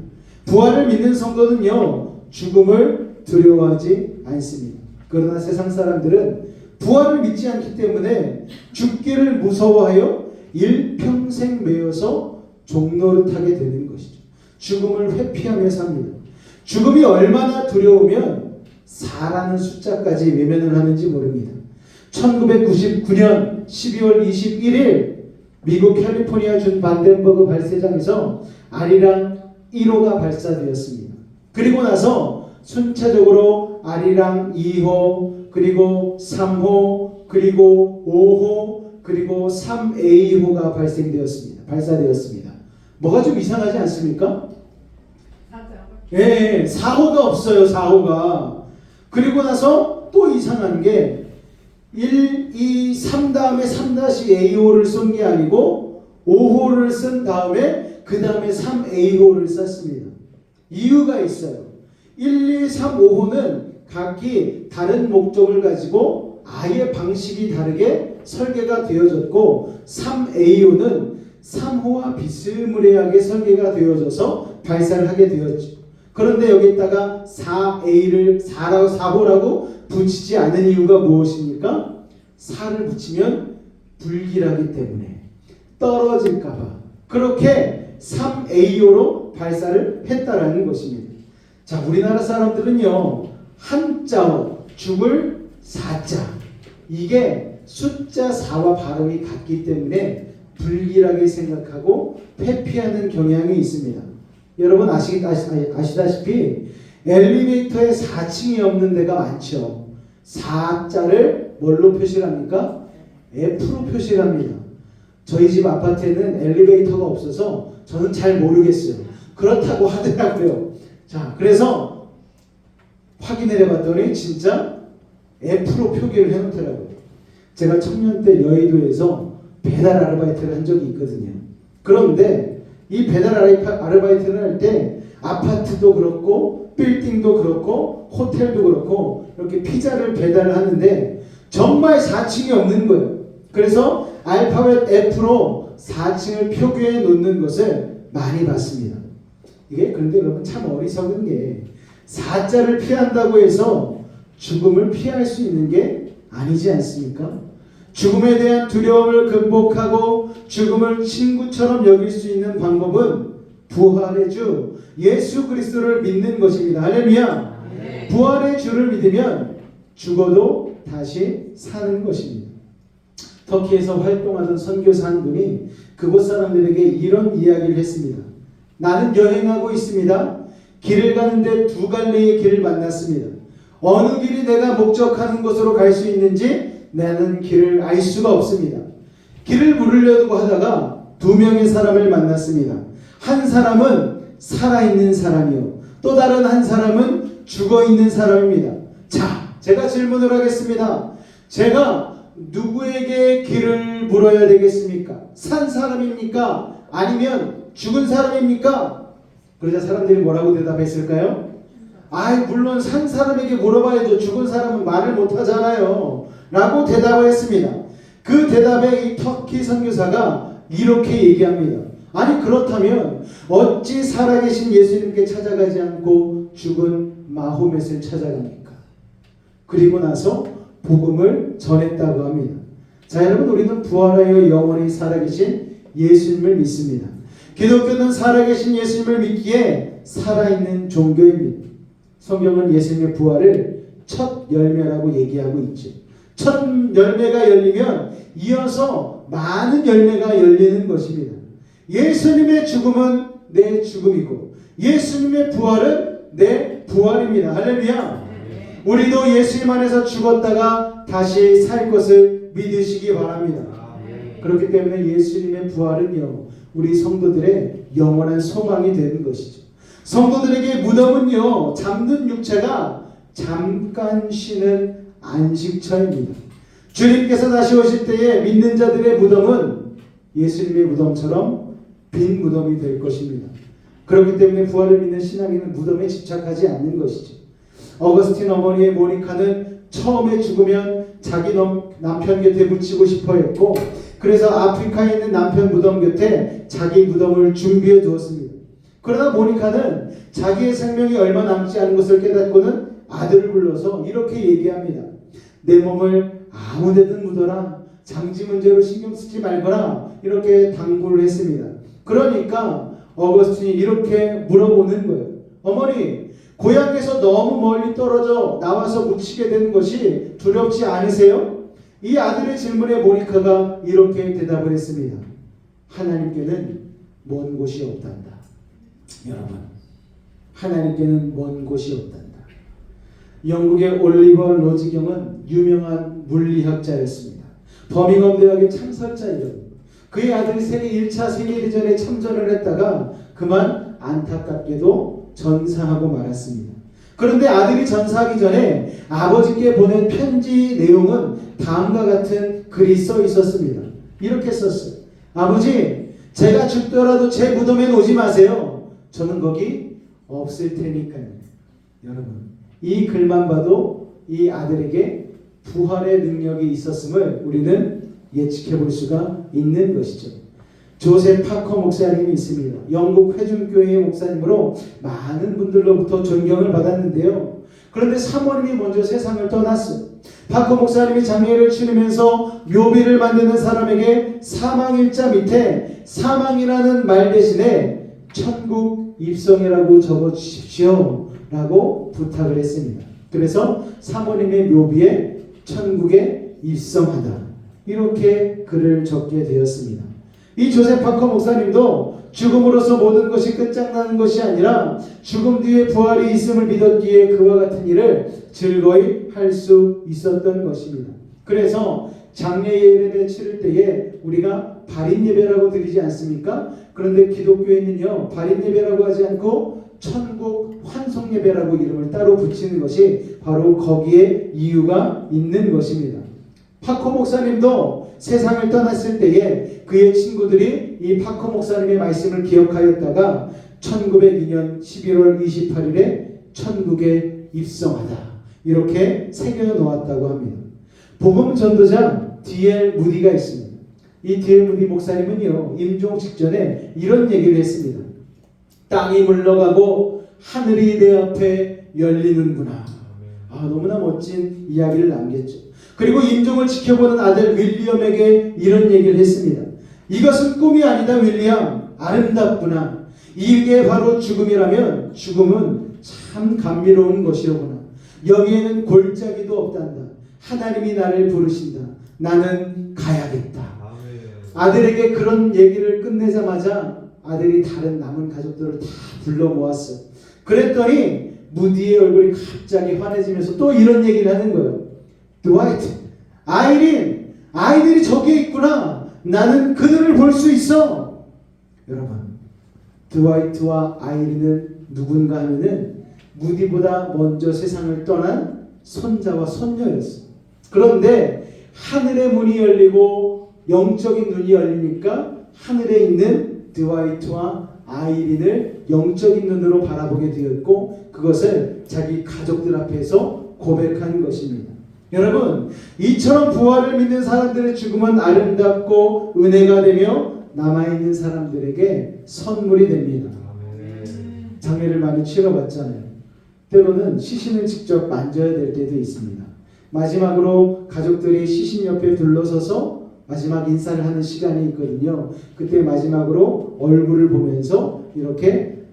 부활을 믿는 성도는요, 죽음을 두려워하지 않습니다. 그러나 세상 사람들은 부활을 믿지 않기 때문에 죽기를 무서워하여 일평생 매여서 종노릇하게 되는 것이죠. 죽음을 회피하며 삽니다. 죽음이 얼마나 두려우면 4라는 숫자까지 외면을 하는지 모릅니다. 1999년 12월 21일 미국 캘리포니아 주 반덴버그 발사장에서 아리랑 1호가 발사되었습니다. 그리고 나서 순차적으로 아리랑 2호, 그리고 3호, 그리고 5호, 그리고 3A호가 발사되었습니다. 뭐가 좀 이상하지 않습니까? 예, 4호가 없어요. 4호가. 그리고 나서 또 이상한 게 1, 2, 3 다음에 3-AO를 쓴 게 아니고 5호를 쓴 다음에 그 다음에 3AO를 썼습니다. 이유가 있어요. 1, 2, 3, 5호는 각기 다른 목적을 가지고 아예 방식이 다르게 설계가 되어졌고 3AO는 3호와 비스무리하게 설계가 되어져서 발사를 하게 되었죠. 그런데 여기다가 4호라고 붙이지 않은 이유가 무엇입니까? 4를 붙이면 불길하기 때문에 떨어질까봐 그렇게 3AO로 발사를 했다라는 것입니다. 자, 우리나라 사람들은요 한자어 죽을 4자 이게 숫자 4와 발음이 같기 때문에 불길하게 생각하고 회피하는 경향이 있습니다. 여러분 아시다시피 엘리베이터에 4층이 없는 데가 많죠. 4자를 뭘로 표시를 합니까? F로 표시를 합니다. 저희 집 아파트에는 엘리베이터가 없어서 저는 잘 모르겠어요. 그렇다고 하더라고요. 자, 그래서 확인을 해봤더니 진짜 F로 표기를 해놓더라고요. 제가 청년 때 여의도에서 배달 아르바이트를 한 적이 있거든요. 그런데 이 배달 아르바이트를 할 때 아파트도 그렇고 빌딩도 그렇고 호텔도 그렇고 이렇게 피자를 배달을 하는데 정말 4층이 없는 거예요. 그래서 알파벳 F로 4층을 표기해 놓는 것을 많이 봤습니다. 이게 그런데 여러분 참 어리석은 게 4자를 피한다고 해서 죽음을 피할 수 있는 게 아니지 않습니까? 죽음에 대한 두려움을 극복하고 죽음을 친구처럼 여길 수 있는 방법은 부활의 주 예수 그리스도를 믿는 것입니다. 할렐루야. 네. 부활의 주를 믿으면 죽어도 다시 사는 것입니다. 터키에서 활동하던 선교사 한 분이 그곳 사람들에게 이런 이야기를 했습니다. 나는 여행하고 있습니다. 길을 가는데 두 갈래의 길을 만났습니다. 어느 길이 내가 목적하는 곳으로 갈 수 있는지 나는 길을 알 수가 없습니다. 길을 물으려고 하다가 두 명의 사람을 만났습니다. 한 사람은 살아있는 사람이요. 또 다른 한 사람은 죽어있는 사람입니다. 자, 제가 질문을 하겠습니다. 제가 누구에게 길을 물어야 되겠습니까? 산 사람입니까? 아니면 죽은 사람입니까? 그러자 사람들이 뭐라고 대답했을까요? 물론 산 사람에게 물어봐야죠. 죽은 사람은 말을 못하잖아요. 라고 대답을 했습니다. 그 대답에 이 터키 선교사가 이렇게 얘기합니다. 아니 그렇다면 어찌 살아계신 예수님께 찾아가지 않고 죽은 마호멧을 찾아갑니까? 그리고 나서 복음을 전했다고 합니다. 자, 여러분 우리는 부활하여 영원히 살아계신 예수님을 믿습니다. 기독교는 살아계신 예수님을 믿기에 살아있는 종교입니다. 성경은 예수님의 부활을 첫 열매라고 얘기하고 있죠. 첫 열매가 열리면 이어서 많은 열매가 열리는 것입니다. 예수님의 죽음은 내 죽음이고 예수님의 부활은 내 부활입니다. 할렐루야. 우리도 예수님 안에서 죽었다가 다시 살 것을 믿으시기 바랍니다. 그렇기 때문에 예수님의 부활은요 우리 성도들의 영원한 소망이 되는 것이죠. 성도들에게 무덤은요 잠든 육체가 잠깐 쉬는 안식처입니다. 주님께서 다시 오실 때에 믿는 자들의 무덤은 예수님의 무덤처럼 빈 무덤이 될 것입니다. 그렇기 때문에 부활을 믿는 신앙인은 무덤에 집착하지 않는 것이죠. 어거스틴 어머니의 모니카는 처음에 죽으면 자기 남편 곁에 묻히고 싶어 했고 그래서 아프리카에 있는 남편 무덤 곁에 자기 무덤을 준비해 두었습니다. 그러나 모니카는 자기의 생명이 얼마 남지 않은 것을 깨닫고는 아들을 불러서 이렇게 얘기합니다. 내 몸을 아무 데든 묻어라. 장지 문제로 신경 쓰지 말거라. 이렇게 당부를 했습니다. 그러니까 어거스틴이 이렇게 물어보는 거예요. 어머니, 고향에서 너무 멀리 떨어져 나와서 묻히게 되는 것이 두렵지 않으세요? 이 아들의 질문에 모니카가 이렇게 대답을 했습니다. 하나님께는 먼 곳이 없단다. 여러분, 하나님께는 먼 곳이 없단다. 영국의 올리버 로지경은 유명한 물리학자였습니다. 버밍엄 대학의 창설자이고 그의 아들이 세계 1차 세계대전에 참전을 했다가 그만 안타깝게도 전사하고 말았습니다. 그런데 아들이 전사하기 전에 아버지께 보낸 편지 내용은 다음과 같은 글이 써 있었습니다. 이렇게 썼어요. 아버지, 제가 죽더라도 제 무덤에 오지 마세요. 저는 거기 없을 테니까요. 여러분, 이 글만 봐도 이 아들에게 부활의 능력이 있었음을 우리는 예측해 볼 수가 있는 것이죠. 조셉 파커 목사님이 있습니다. 영국 회중교회의 목사님으로 많은 분들로부터 존경을 받았는데요. 그런데 사모님이 먼저 세상을 떠났어요. 파커 목사님이 장례를 치르면서 묘비를 만드는 사람에게 사망일자 밑에 사망이라는 말 대신에 천국 입성이라고 적어주십시오 라고 부탁을 했습니다. 그래서 사모님의 묘비에 천국에 입성하다 이렇게 글을 적게 되었습니다. 이 조셉 파커 목사님도 죽음으로써 모든 것이 끝장나는 것이 아니라 죽음 뒤에 부활이 있음을 믿었기에 그와 같은 일을 즐거이 할 수 있었던 것입니다. 그래서 장례 예배를 치를 때에 우리가 발인 예배라고 드리지 않습니까? 그런데 기독교에는요, 발인 예배라고 하지 않고 천국 환송 예배라고 이름을 따로 붙이는 것이 바로 거기에 이유가 있는 것입니다. 파커 목사님도 세상을 떠났을 때에 그의 친구들이 이 파커 목사님의 말씀을 기억하였다가 1902년 11월 28일에 천국에 입성하다 이렇게 새겨 놓았다고 합니다. 복음 전도자 D.L. 무디가 있습니다. 이 D.L. 무디 목사님은요, 임종 직전에 이런 얘기를 했습니다. 땅이 물러가고 하늘이 내 앞에 열리는구나. 너무나 멋진 이야기를 남겼죠. 그리고 임종을 지켜보는 아들 윌리엄에게 이런 얘기를 했습니다. 이것은 꿈이 아니다 윌리엄, 아름답구나. 이게 바로 죽음이라면 죽음은 참 감미로운 것이로구나. 여기에는 골짜기도 없단다. 하나님이 나를 부르신다. 나는 가야겠다. 아들에게 그런 얘기를 끝내자마자 아들이 다른 남은 가족들을 다 불러 모았어요. 그랬더니 무디의 얼굴이 갑자기 환해지면서 또 이런 얘기를 하는 거예요. 드와이트, 아이린, 아이들이 저기에 있구나. 나는 그들을 볼 수 있어. 여러분, 드와이트와 아이린은 누군가 하면은 무디보다 먼저 세상을 떠난 손자와 손녀였어요. 그런데 하늘의 문이 열리고 영적인 눈이 열리니까 하늘에 있는 드와이트와 아이린을 영적인 눈으로 바라보게 되었고 그것을 자기 가족들 앞에서 고백한 것입니다. 여러분, 이처럼 부활을 믿는 사람들의 죽음은 아름답고 은혜가 되며 남아있는 사람들에게 선물이 됩니다. 장례를 많이 치러봤잖아요. 때로는 시신을 직접 만져야 될 때도 있습니다. 마지막으로 가족들이 시신 옆에 둘러서서 마지막 인사를 하는 시간이 있거든요. 그때 마지막으로 얼굴을 보면서 이렇게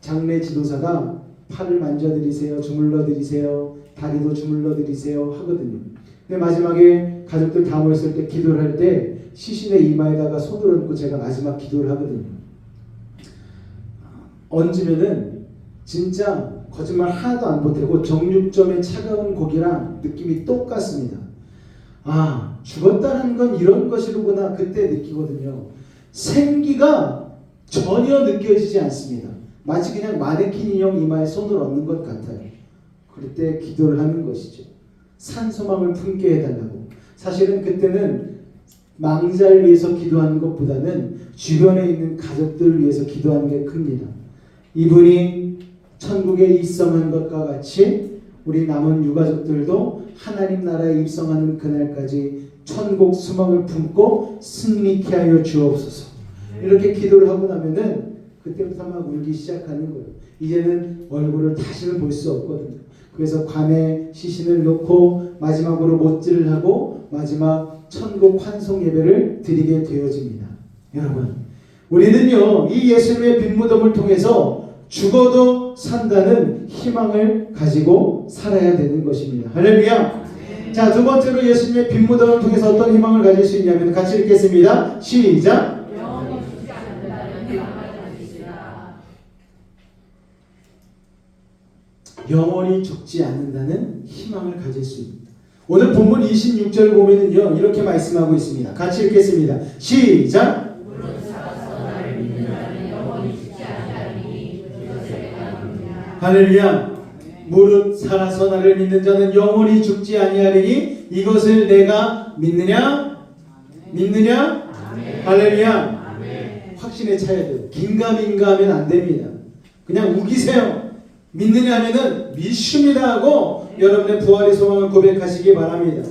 장례 지도사가 팔을 만져드리세요, 주물러드리세요, 다리도 주물러드리세요 하거든요. 근데 마지막에 가족들 다 모였을 때 기도를 할 때 시신의 이마에다가 손을 얹고 제가 마지막 기도를 하거든요. 얹으면은 진짜 거짓말 하나도 안 보태고 정육점의 차가운 고기랑 느낌이 똑같습니다. 아, 죽었다는 건 이런 것이로구나 그때 느끼거든요. 생기가 전혀 느껴지지 않습니다. 마치 그냥 마네킹 인형 이마에 손을 얹는 것 같아요. 그럴 때 기도를 하는 것이죠. 산소망을 품게 해달라고. 사실은 그때는 망자를 위해서 기도하는 것보다는 주변에 있는 가족들을 위해서 기도하는 게 큽니다. 이분이 천국에 입성한 것과 같이 우리 남은 유가족들도 하나님 나라에 입성하는 그날까지 천국 수망을 품고 승리케 하여 주옵소서. 이렇게 기도를 하고 나면은 그때부터 막 울기 시작하는 거예요. 이제는 얼굴을 다시는 볼 수 없거든요. 그래서 관에 시신을 놓고 마지막으로 못질을 하고 마지막 천국 환송 예배를 드리게 되어집니다. 여러분, 우리는요 이 예수님의 빈무덤을 통해서 죽어도 산다는 희망을 가지고 살아야 되는 것입니다. 할렐루야. 자, 두 번째로 예수님의 빈무덤을 통해서 어떤 희망을 가질 수 있냐면 같이 읽겠습니다. 시작. 영원히 죽지 않는다는 희망을 가질 수 있습니다. 오늘 본문 26절 보면은요 이렇게 말씀하고 있습니다. 같이 읽겠습니다. 시작. 할렐루야. 무릇 살아서 나를 믿는 자는 영원히 죽지 아니하리니 이것을 내가 믿느냐? 믿느냐? 할렐루야. 확신에 차야 돼요. 긴가민가 하면 안 됩니다. 그냥 우기세요. 믿느냐 하면은 믿습니다 하고 여러분의 부활의 소망을 고백하시기 바랍니다.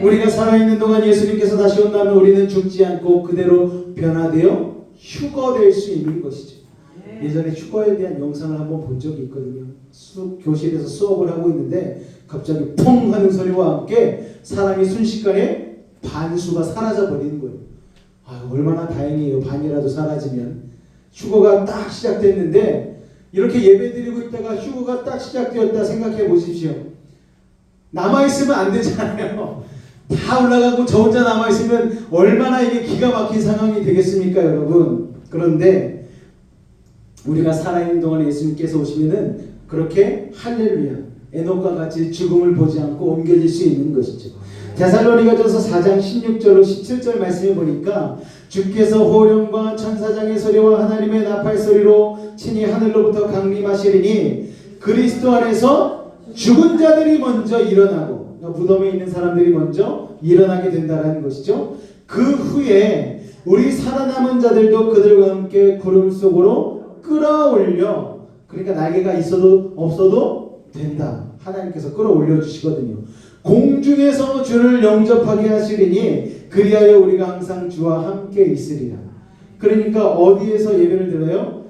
우리가 살아있는 동안 예수님께서 다시 온다면 우리는 죽지 않고 그대로 변화되어 휴거될 수 있는 것이죠. 예전에 휴거에 대한 영상을 한번 본 적이 있거든요. 교실에서 수업을 하고 있는데 갑자기 퐁 하는 소리와 함께 사람이 순식간에 반수가 사라져 버리는 거예요. 아, 얼마나 다행이에요. 반이라도 사라지면. 휴거가 딱 시작됐는데 이렇게 예배드리고 있다가 휴거가 딱 시작되었다 생각해 보십시오. 남아있으면 안 되잖아요. 다 올라가고 저 혼자 남아있으면 얼마나 이게 기가 막힌 상황이 되겠습니까, 여러분? 그런데 우리가 살아있는 동안에 예수님께서 오시면은 그렇게 할렐루야, 에녹과 같이 죽음을 보지 않고 옮겨질 수 있는 것이죠. 데살로니가전서 4장 16절로 17절 말씀을 보니까 주께서 호령과 천사장의 소리와 하나님의 나팔 소리로 친히 하늘로부터 강림하시리니 그리스도 안에서 죽은 자들이 먼저 일어나고, 그러니까 무덤에 있는 사람들이 먼저 일어나게 된다는 것이죠. 그 후에 우리 살아남은 자들도 그들과 함께 구름 속으로 끌어올려, 그러니까 날개가 있어도 없어도 된다. 하나님께서 끌어올려 주시거든요. 공중에서 주를 영접하게 하시리니 그리하여 우리가 항상 주와 함께 있으리라. 그러니까 어디에서 예배를 드려요?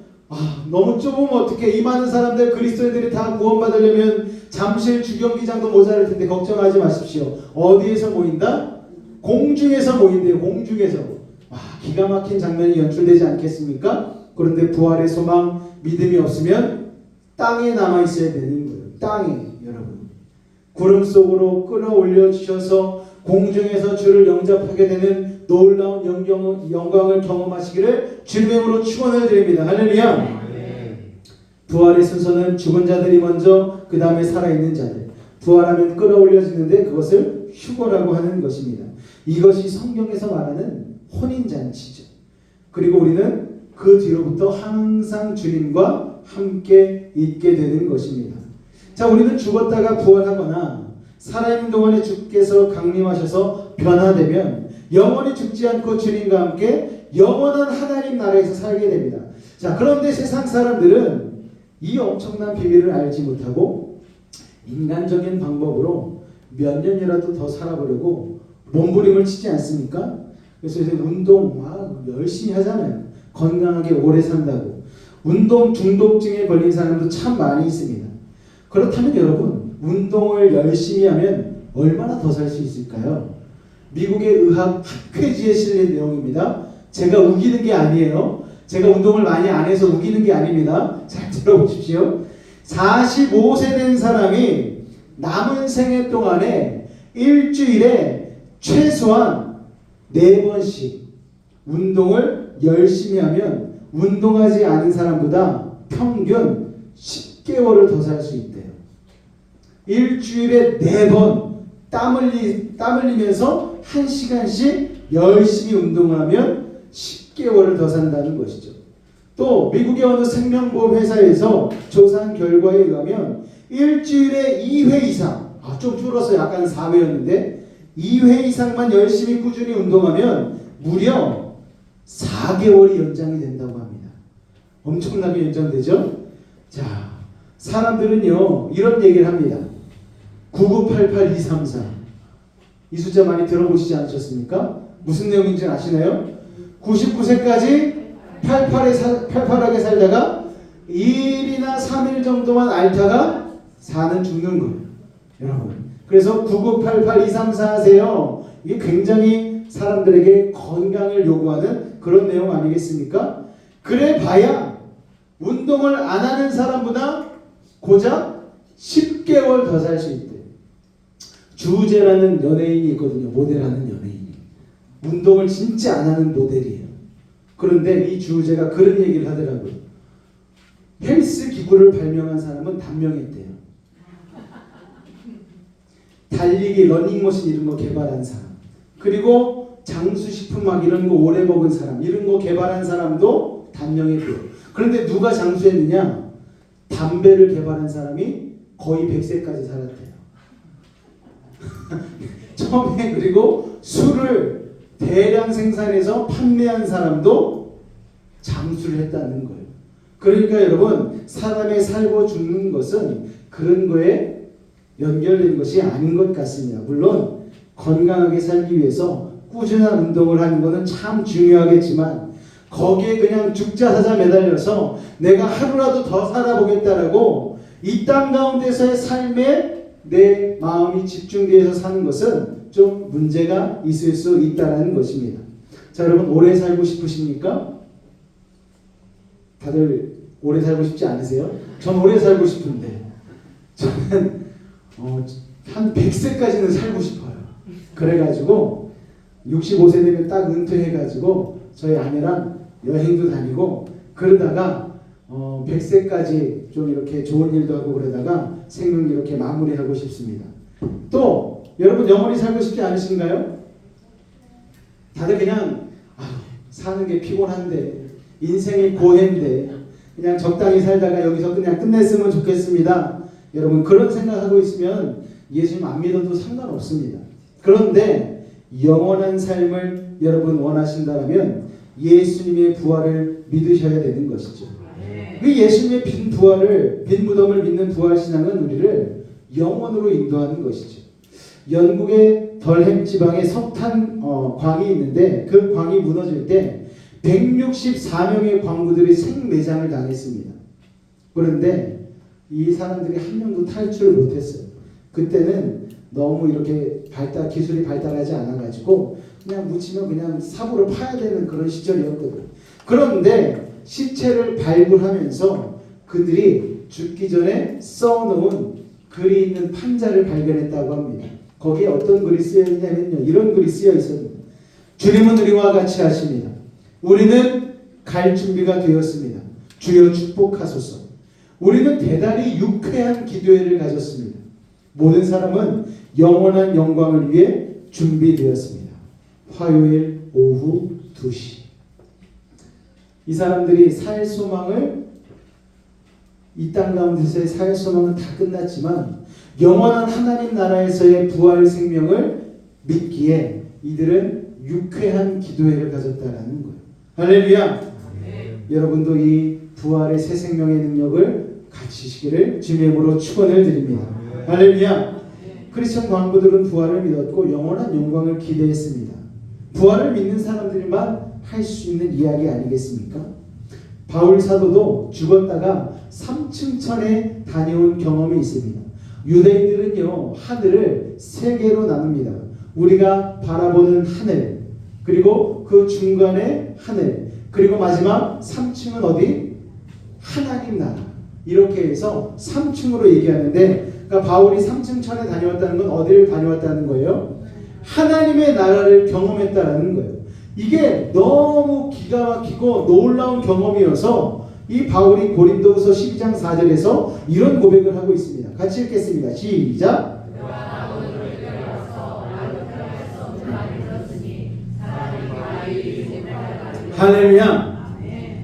너무 좁으면 어떻게, 이 많은 사람들 그리스도인들이 다 구원받으려면 잠실 주경기장도 모자랄 텐데 걱정하지 마십시오. 어디에서 모인다? 공중에서 모인대요. 공중에서. 기가 막힌 장면이 연출되지 않겠습니까? 그런데 부활의 소망, 믿음이 없으면 땅에 남아 있어야 되는 거예요. 땅에, 여러분. 구름 속으로 끌어올려 주셔서 공중에서 주를 영접하게 되는 놀라운 영광을 경험하시기를 주님의 이름으로 축원을 드립니다. 할렐루야. 부활의 순서는 죽은 자들이 먼저, 그 다음에 살아있는 자들. 부활하면 끌어올려지는데 그것을 휴거라고 하는 것입니다. 이것이 성경에서 말하는 혼인잔치죠. 그리고 우리는 그 뒤로부터 항상 주님과 함께 있게 되는 것입니다. 자, 우리는 죽었다가 부활하거나 살아있는 동안에 주께서 강림하셔서 변화되면 영원히 죽지 않고 주님과 함께 영원한 하나님 나라에서 살게 됩니다. 자, 그런데 세상 사람들은 이 엄청난 비밀을 알지 못하고 인간적인 방법으로 몇 년이라도 더 살아보려고 몸부림을 치지 않습니까? 그래서 요새 운동 막 열심히 하잖아요. 건강하게 오래 산다고. 운동 중독증에 걸린 사람도 참 많이 있습니다. 그렇다면 여러분, 운동을 열심히 하면 얼마나 더 살 수 있을까요? 미국의 의학 학회지에 실린 내용입니다. 제가 우기는 게 아니에요. 제가 운동을 많이 안 해서 우기는 게 아닙니다. 잘 들어보십시오. 45세 된 사람이 남은 생애 동안에 일주일에 최소한 4번씩 운동을 열심히 하면 운동하지 않은 사람보다 평균 10개월을 더 살 수 있대요. 일주일에 4번 땀 흘리면서 1시간씩 열심히 운동을 하면 10개월을 더 산다는 것이죠. 또 미국의 어느 생명보험 회사에서 조사한 결과에 의하면 일주일에 2회 이상, 좀 줄어서 약간 4회였는데 2회 이상만 열심히 꾸준히 운동하면 무려 4개월이 연장이 된다고 합니다. 엄청나게 연장되죠? 자, 사람들은요 이런 얘기를 합니다. 9988234 이 숫자 많이 들어보시지 않으셨습니까? 무슨 내용인지 아시나요? 99세까지 팔팔하게 살다가 2일이나 3일 정도만 앓다가 사는 죽는 거예요. 여러분, 그래서 998823 하세요. 이게 굉장히 사람들에게 건강을 요구하는 그런 내용 아니겠습니까? 그래 봐야 운동을 안 하는 사람보다 고작 10개월 더 살 수 있대. 주제라는 연예인이 있거든요. 모델하는 연예인이. 운동을 진짜 안 하는 모델이에요. 그런데 이 주제가 그런 얘기를 하더라고요. 헬스 기구를 발명한 사람은 단명했대요. 달리기, 러닝머신 이런 거 개발한 사람, 그리고 장수식품 막 이런 거 오래 먹은 사람, 이런 거 개발한 사람도 단명했대요. 그런데 누가 장수했느냐? 담배를 개발한 사람이 거의 100세까지 살았대요. 처음에. 그리고 술을 대량 생산해서 판매한 사람도 장수를 했다는 거예요. 그러니까 여러분, 사람의 살고 죽는 것은 그런 거에 연결된 것이 아닌 것 같습니다. 물론 건강하게 살기 위해서 꾸준한 운동을 하는 것은 참 중요하겠지만, 거기에 그냥 죽자 사자 매달려서 내가 하루라도 더 살아보겠다라고 이 땅 가운데서의 삶에 내 마음이 집중되어서 사는 것은 좀 문제가 있을 수 있다는 것입니다. 자, 여러분, 오래 살고 싶으십니까? 다들 오래 살고 싶지 않으세요? 전 오래 살고 싶은데, 저는 한 100세까지는 살고 싶어요. 그래가지고 65세 되면 딱 은퇴해가지고 저희 아내랑 여행도 다니고 그러다가 100세까지 좀 이렇게 좋은 일도 하고 그러다가 생명 이렇게 마무리하고 싶습니다. 또 여러분, 영원히 살고 싶지 않으신가요? 다들 그냥 사는 게 피곤한데, 인생이 고해인데 그냥 적당히 살다가 여기서 그냥 끝냈으면 좋겠습니다. 여러분, 그런 생각하고 있으면 예수님 안 믿어도 상관없습니다. 그런데 영원한 삶을 여러분 원하신다면 예수님의 부활을 믿으셔야 되는 것이죠. 그 예수님의 빈 부활을, 빈 무덤을 믿는 부활 신앙은 우리를 영원으로 인도하는 것이죠. 영국의 덜햄 지방에 석탄 광이 있는데, 그 광이 무너질 때 164명의 광부들이 생매장을 당했습니다. 그런데 이 사람들이 한 명도 탈출을 못했어요. 그때는 너무 이렇게 기술이 발달하지 않아가지고 그냥 묻히면 그냥 삽으로 파야 되는 그런 시절이었거든요. 그런데 시체를 발굴하면서 그들이 죽기 전에 써놓은 글이 있는 판자를 발견했다고 합니다. 거기에 어떤 글이 쓰여 있냐면요, 이런 글이 쓰여 있었습니다. 주님은 우리와 같이 하십니다. 우리는 갈 준비가 되었습니다. 주여 축복하소서. 우리는 대단히 유쾌한 기도회를 가졌습니다. 모든 사람은 영원한 영광을 위해 준비되었습니다. 화요일 오후 2시. 이 사람들이 살 소망을, 이 땅 가운데서의 살 소망은 다 끝났지만 영원한 하나님 나라에서의 부활 생명을 믿기에 이들은 유쾌한 기도회를 가졌다라는 거예요. 할렐루야. 여러분도 이 부활의 새 생명의 능력을 가지시기를 주님의 이름으로 축원을 드립니다. 할렐루야. 크리스천 광부들은 부활을 믿었고 영원한 영광을 기대했습니다. 부활을 믿는 사람들만 할 수 있는 이야기 아니겠습니까? 바울 사도도 죽었다가 3층 천에 다녀온 경험이 있습니다. 유대인들은요, 하늘을 세 개로 나눕니다. 우리가 바라보는 하늘, 그리고 그 중간에 하늘, 그리고 마지막 3층은 어디? 하나님 나라. 이렇게 해서 3층으로 얘기하는데, 그러니까 바울이 3층 천에 다녀왔다는 건 어디를 다녀왔다는 거예요? 하나님의 나라를 경험했다는 거예요. 이게 너무 기가 막히고 놀라운 경험이어서 이 바울이 고린도후서 12장 4절에서 이런 고백을 하고 있습니다. 같이 읽겠습니다. 시작. 할렐루야.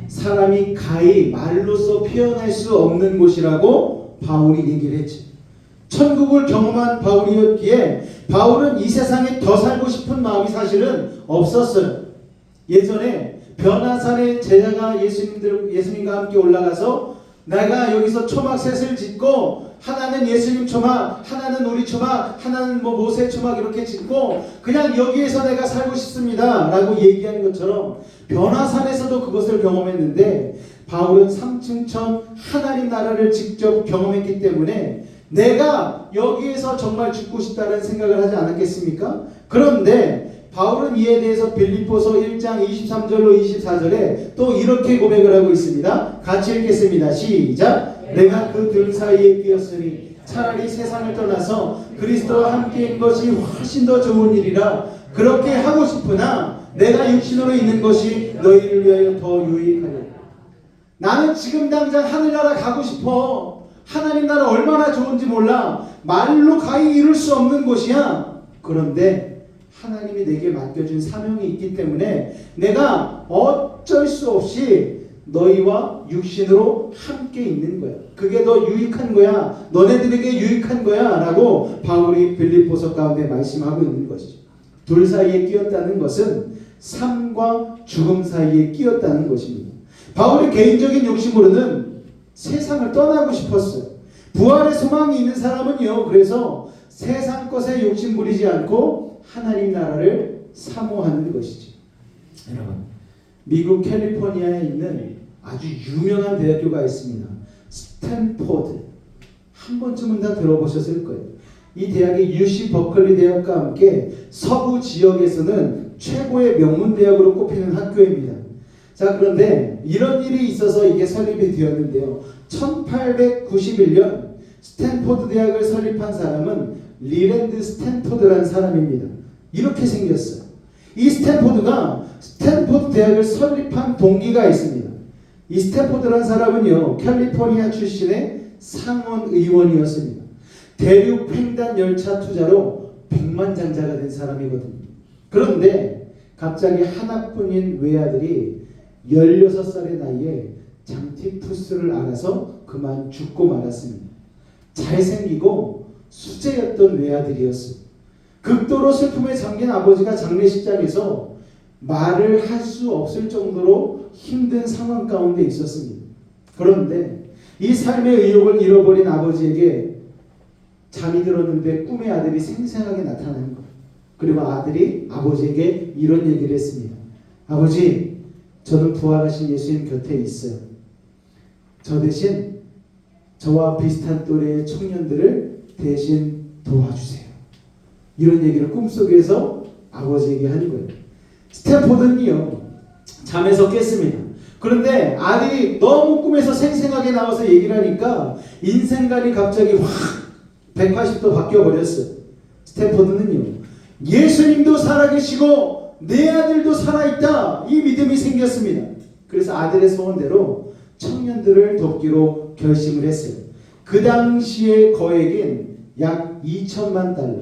사람이 가히 말로써 표현할 수 없는 곳이라고 바울이 얘기를 했죠. 천국을 경험한 바울이었기에 바울은 이 세상에 더 살고 싶은 마음이 사실은 없었어요. 예전에 변화산에 제자가 예수님과 함께 올라가서 내가 여기서 초막셋을 짓고 하나는 예수님 초막, 하나는 우리 초막, 하나는 모세 초막 이렇게 짓고 그냥 여기에서 내가 살고 싶습니다 라고 얘기한 것처럼 변화산에서도 그것을 경험했는데 바울은 3층 천 하나님 나라를 직접 경험했기 때문에 내가 여기에서 정말 죽고 싶다는 생각을 하지 않았겠습니까? 그런데 바울은 이에 대해서 빌립보서 1장 23절로 24절에 또 이렇게 고백을 하고 있습니다. 같이 읽겠습니다. 시작. 내가 그 들 사이에 끼었으니 차라리 세상을 떠나서 그리스도와 함께인 것이 훨씬 더 좋은 일이라 그렇게 하고 싶으나 내가 육신으로 있는 것이 너희를 위하여 더 유익하리라. 나는 지금 당장 하늘나라 가고 싶어. 하나님 나라 얼마나 좋은지 몰라. 말로 가히 이룰 수 없는 곳이야. 그런데 하나님이 내게 맡겨준 사명이 있기 때문에 내가 어쩔 수 없이 너희와 육신으로 함께 있는 거야. 그게 더 유익한 거야. 너네들에게 유익한 거야. 라고 바울이 빌립보서 가운데 말씀하고 있는 것이죠. 둘 사이에 끼었다는 것은 삶과 죽음 사이에 끼었다는 것입니다. 바울의 개인적인 욕심으로는 세상을 떠나고 싶었어요. 부활의 소망이 있는 사람은요, 그래서 세상 것에 욕심 부리지 않고 하나님 나라를 사모하는 것이죠. 여러분, 미국 캘리포니아에 있는 아주 유명한 대학교가 있습니다. 스탠포드. 한 번쯤은 다 들어보셨을 거예요. 이 대학이 UC 버클리 대학과 함께 서부 지역에서는 최고의 명문 대학으로 꼽히는 학교입니다. 자, 그런데 이런 일이 있어서 이게 설립이 되었는데요. 1891년 스탠포드 대학을 설립한 사람은 리랜드 스탠포드라는 사람입니다. 이렇게 생겼어요. 이 스탠포드 대학을 설립한 동기가 있습니다. 이 스탠포드라는 사람은요, 캘리포니아 출신의 상원 의원이었습니다. 대륙 횡단 열차 투자로 백만장자가 된 사람이거든요. 그런데 갑자기 하나뿐인 외아들이 16살의 나이에 장티푸스를 앓아서 그만 죽고 말았습니다. 잘생기고 수제였던 외아들이었어요. 극도로 슬픔에 잠긴 아버지가 장례식장에서 말을 할 수 없을 정도로 힘든 상황 가운데 있었습니다. 그런데 이 삶의 의욕을 잃어버린 아버지에게 잠이 들었는데 꿈의 아들이 생생하게 나타나는 거예요. 그리고 아들이 아버지에게 이런 얘기를 했습니다. 아버지, 저는 부활하신 예수님 곁에 있어요. 저 대신 저와 비슷한 또래의 청년들을 대신 도와주세요. 이런 얘기를 꿈속에서 아버지에게 하는 거예요. 스탠포드는요, 잠에서 깼습니다. 그런데 아들이 너무 꿈에서 생생하게 나와서 얘기를 하니까 인생관이 갑자기 확 180도 바뀌어버렸어요. 스탠포드는요, 예수님도 살아계시고 내 아들도 살아있다, 이 믿음이 생겼습니다. 그래서 아들의 소원대로 청년들을 돕기로 결심을 했어요. 그 당시의 거액인 약 2천만 달러,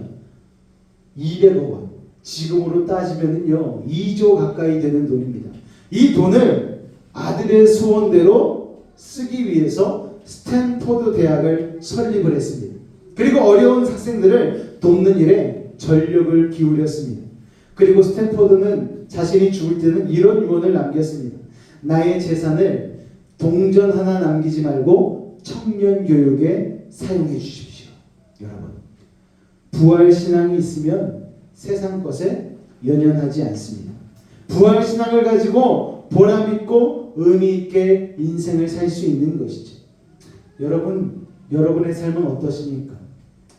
200억 원, 지금으로 따지면요 2조 가까이 되는 돈입니다. 이 돈을 아들의 소원대로 쓰기 위해서 스탠포드 대학을 설립을 했습니다. 그리고 어려운 학생들을 돕는 일에 전력을 기울였습니다. 그리고 스탠포드는 자신이 죽을 때는 이런 유언을 남겼습니다. 나의 재산을 동전 하나 남기지 말고 청년 교육에 사용해 주십시오. 여러분, 부활신앙이 있으면 세상 것에 연연하지 않습니다. 부활신앙을 가지고 보람있고 의미있게 인생을 살 수 있는 것이죠. 여러분의 삶은 어떠십니까?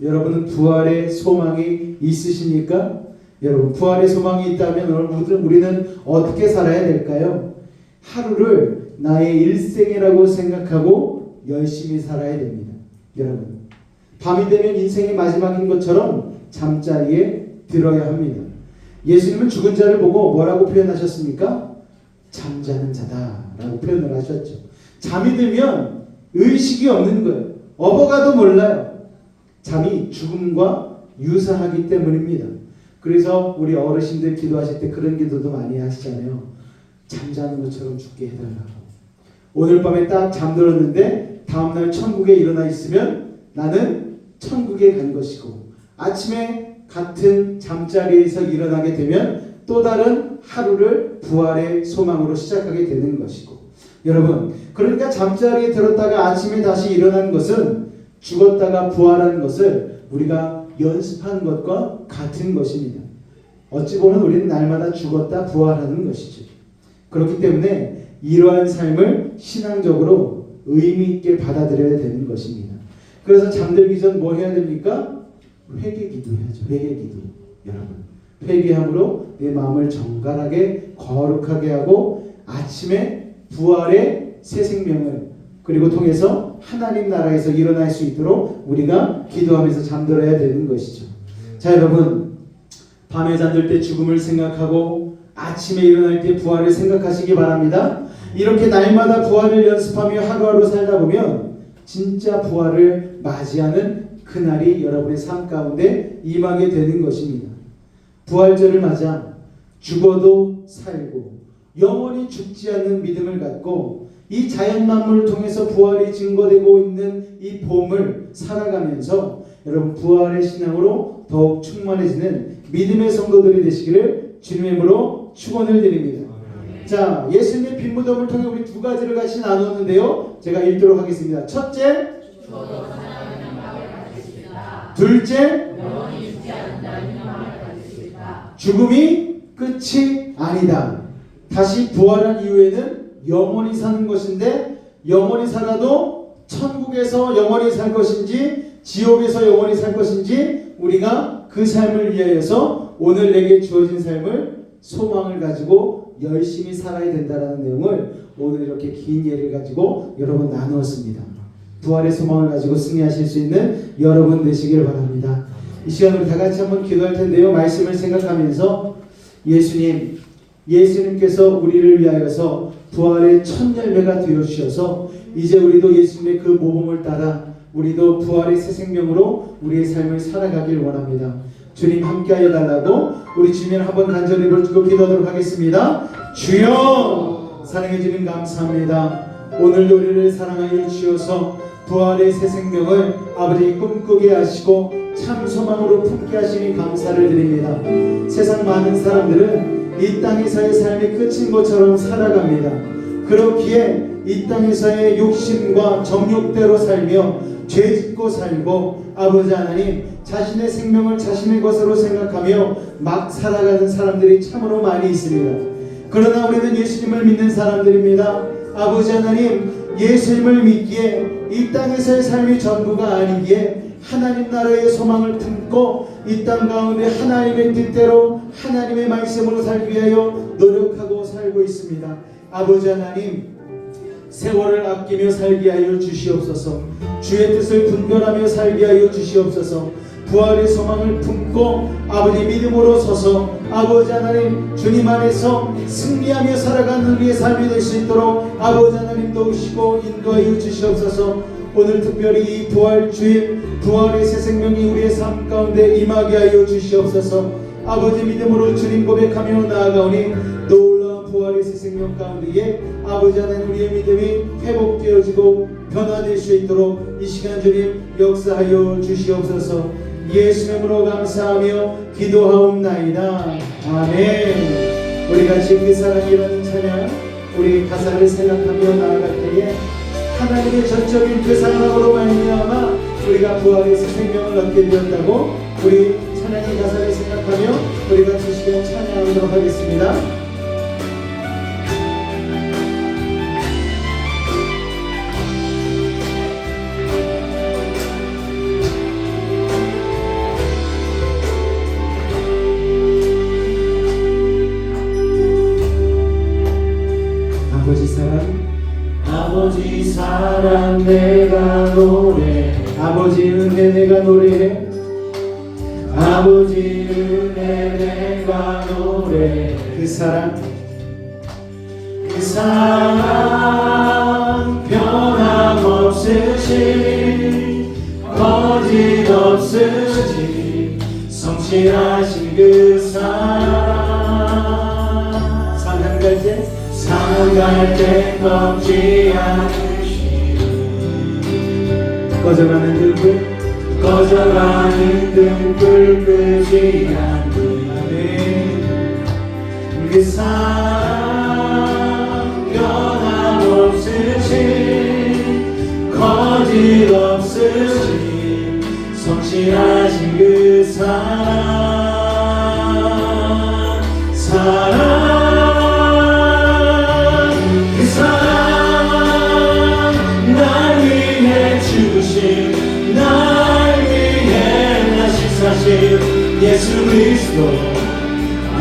여러분은 부활의 소망이 있으십니까? 여러분, 부활의 소망이 있다면 우리는 어떻게 살아야 될까요? 하루를 나의 일생이라고 생각하고 열심히 살아야 됩니다. 여러분, 밤이 되면 인생의 마지막인 것처럼 잠자리에 들어야 합니다. 예수님은 죽은 자를 보고 뭐라고 표현하셨습니까? 잠자는 자다라고 표현을 하셨죠. 잠이 들면 의식이 없는 거예요. 업어가도 몰라요. 잠이 죽음과 유사하기 때문입니다. 그래서 우리 어르신들 기도하실 때 그런 기도도 많이 하시잖아요. 잠자는 것처럼 죽게 해달라고. 오늘 밤에 딱 잠들었는데 다음날 천국에 일어나 있으면 나는 천국에 간 것이고, 아침에 같은 잠자리에서 일어나게 되면 또 다른 하루를 부활의 소망으로 시작하게 되는 것이고, 여러분, 그러니까 잠자리에 들었다가 아침에 다시 일어난 것은 죽었다가 부활한 것을 우리가 연습한 것과 같은 것입니다. 어찌 보면 우리는 날마다 죽었다 부활하는 것이죠. 그렇기 때문에 이러한 삶을 신앙적으로 의미 있게 받아들여야 되는 것입니다. 그래서 잠들기 전 뭐 해야 됩니까? 회개기도 해야죠. 회개기도. 여러분, 회개함으로 내 마음을 정갈하게 거룩하게 하고 아침에 부활의 새 생명을 그리고 통해서 하나님 나라에서 일어날 수 있도록 우리가 기도하면서 잠들어야 되는 것이죠. 자, 여러분, 밤에 잠들 때 죽음을 생각하고 아침에 일어날 때 부활을 생각하시기 바랍니다. 이렇게 날마다 부활을 연습하며 하루하루 살다 보면 진짜 부활을 맞이하는 그날이 여러분의 삶 가운데 임하게 되는 것입니다. 부활절을 맞아 죽어도 살고 영원히 죽지 않는 믿음을 갖고 이 자연 만물을 통해서 부활이 증거되고 있는 이 봄을 살아가면서 여러분 부활의 신앙으로 더욱 충만해지는 믿음의 성도들이 되시기를 주님의 이름으로 축원을 드립니다. 자, 예수님의 빈 무덤을 통해 우리 두 가지를 같이 나눴는데요. 제가 읽도록 하겠습니다. 첫째, 둘째, 죽음이 끝이 아니다. 다시 부활한 이후에는 영원히 사는 것인데, 영원히 살아도 천국에서 영원히 살 것인지 지옥에서 영원히 살 것인지 우리가 그 삶을 위하여서 오늘 내게 주어진 삶을 소망을 가지고 열심히 살아야 된다는 내용을 오늘 이렇게 긴 예를 가지고 여러분 나누었습니다. 부활의 소망을 가지고 승리하실 수 있는 여러분 되시길 바랍니다. 이 시간 우리 다 같이 한번 기도할 텐데요. 말씀을 생각하면서 예수님께서 우리를 위하여서 부활의 첫 열매가 되어 주셔서 이제 우리도 예수님의 그 모범을 따라 우리도 부활의 새 생명으로 우리의 삶을 살아가길 원합니다. 주님 함께하여 달라고 우리 주님을 한번 간절히 부르고 기도하도록 하겠습니다. 주여, 사랑해 주님 감사합니다. 오늘도 우리를 사랑하여 주셔서 부활의 새 생명을 아버지 꿈꾸게 하시고 참 소망으로 품게 하시니 감사를 드립니다. 세상 많은 사람들은 이 땅에서의 삶이 끝인 것처럼 살아갑니다. 그렇기에 이 땅에서의 욕심과 정욕대로 살며 죄짓고 살고 아버지 하나님 자신의 생명을 자신의 것으로 생각하며 막 살아가는 사람들이 참으로 많이 있습니다. 그러나 우리는 예수님을 믿는 사람들입니다. 아버지 하나님, 예수님을 믿기에 이 땅에서의 삶이 전부가 아니기에 하나님 나라의 소망을 품고 이 땅 가운데 하나님의 뜻대로 하나님의 말씀으로 살기 위하여 노력하고 살고 있습니다. 아버지 하나님, 세월을 아끼며 살게 하여 주시옵소서. 주의 뜻을 분별하며 살게 하여 주시옵소서. 부활의 소망을 품고 아버지 믿음으로 서서 아버지 하나님 주님 안에서 승리하며 살아가는 우리의 삶이 될 수 있도록 아버지 하나님 도우시고 인도하여 주시옵소서. 오늘 특별히 이 부활주일 부활의 새 생명이 우리의 삶 가운데 임하게 하여 주시옵소서. 아버지 믿음으로 주님 고백하며 나아가오니 놀라운 부활의 새 생명 가운데에 아버지 하나님 우리의 믿음이 회복되어지고 변화될 수 있도록 이 시간 주님 역사하여 주시옵소서. 예수님으로 감사하며 기도하옵나이다. 아멘. 우리 같이 그 사랑이라는 찬양 우리 가사를 생각하며 나아갈 때에 하나님의 전적인 그 사랑으로 말미암아 우리가 부활의 새 생명을 얻게 되었다고 우리 찬양의 가사를 생각하며 우리 같이 시간 찬양하도록 하겠습니다. 아버지 사랑 내가 노래해 아버지 은혜 내가 노래해 아버지 은혜 내가 노래해 그 사랑 변함없으신 거짓 없으신 성실하신 그 사랑 상한 갈때 상할 때 꺾지 않으시는 꺼져가는 등불 끄지 않는 그 사랑 변함없으신 거짓 없으신 성실하신 그 사랑 날 위해 나신 예수 그리스도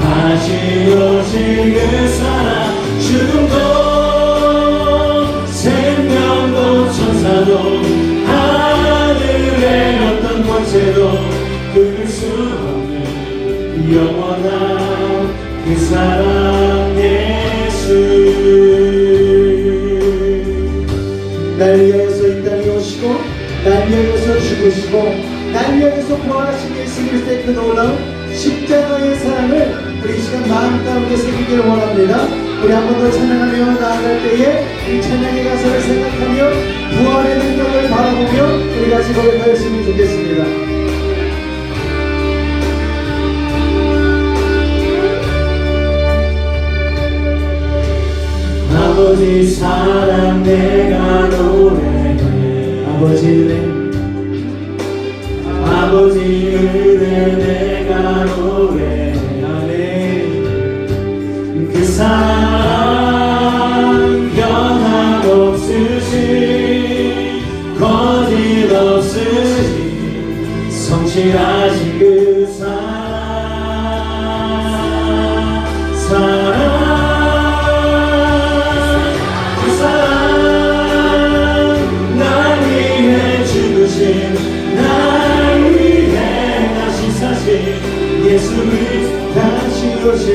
다시 오실 그 사랑 죽음도 생명도 천사도 하늘의 어떤 권세도 끊을 수 없는 영원한 그 사랑 예수 날 위하여서 이 땅에 오시고 날 위하여서 죽으시고 날 위하여서 부활하신 예수 그리스도의 그 놀라운 십자가의 사랑을 우리 이 시간 마음 가운데 새기기를 원합니다. 우리 한 번 더 찬양하며 나아갈 때에 이 찬양의 가사를 생각하며 부활의 능력을 바라보며 우리 같이 고백하였으면 좋겠습니다. 아버지 사랑 내가 노래해 아버지 은혜 내가 노래해 아멘. 그 사랑 변함없으신 거짓없으신 성실하신 그 사랑 날 위해 다시 사신 예수를 다시 오신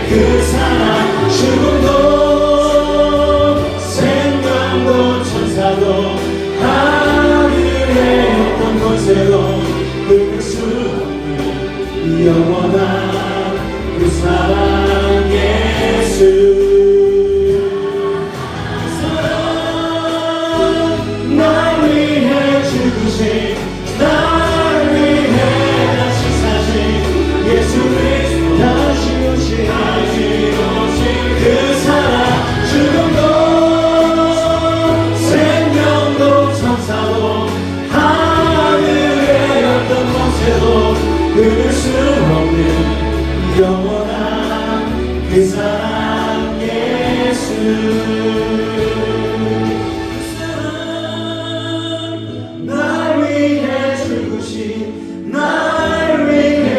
그 사랑 죽음도 생명도 천사도 하늘의 어떤 곳에도 끊을 수 없는 영원한 그 사랑 예수 날 위해 다시 사신 예수 그리스도 다시 오신 그 사랑 죽음도 생명도 천사도 하늘의 어떤 곳에도 끊을 수 없는 영원한 그 사랑 예수 날 위해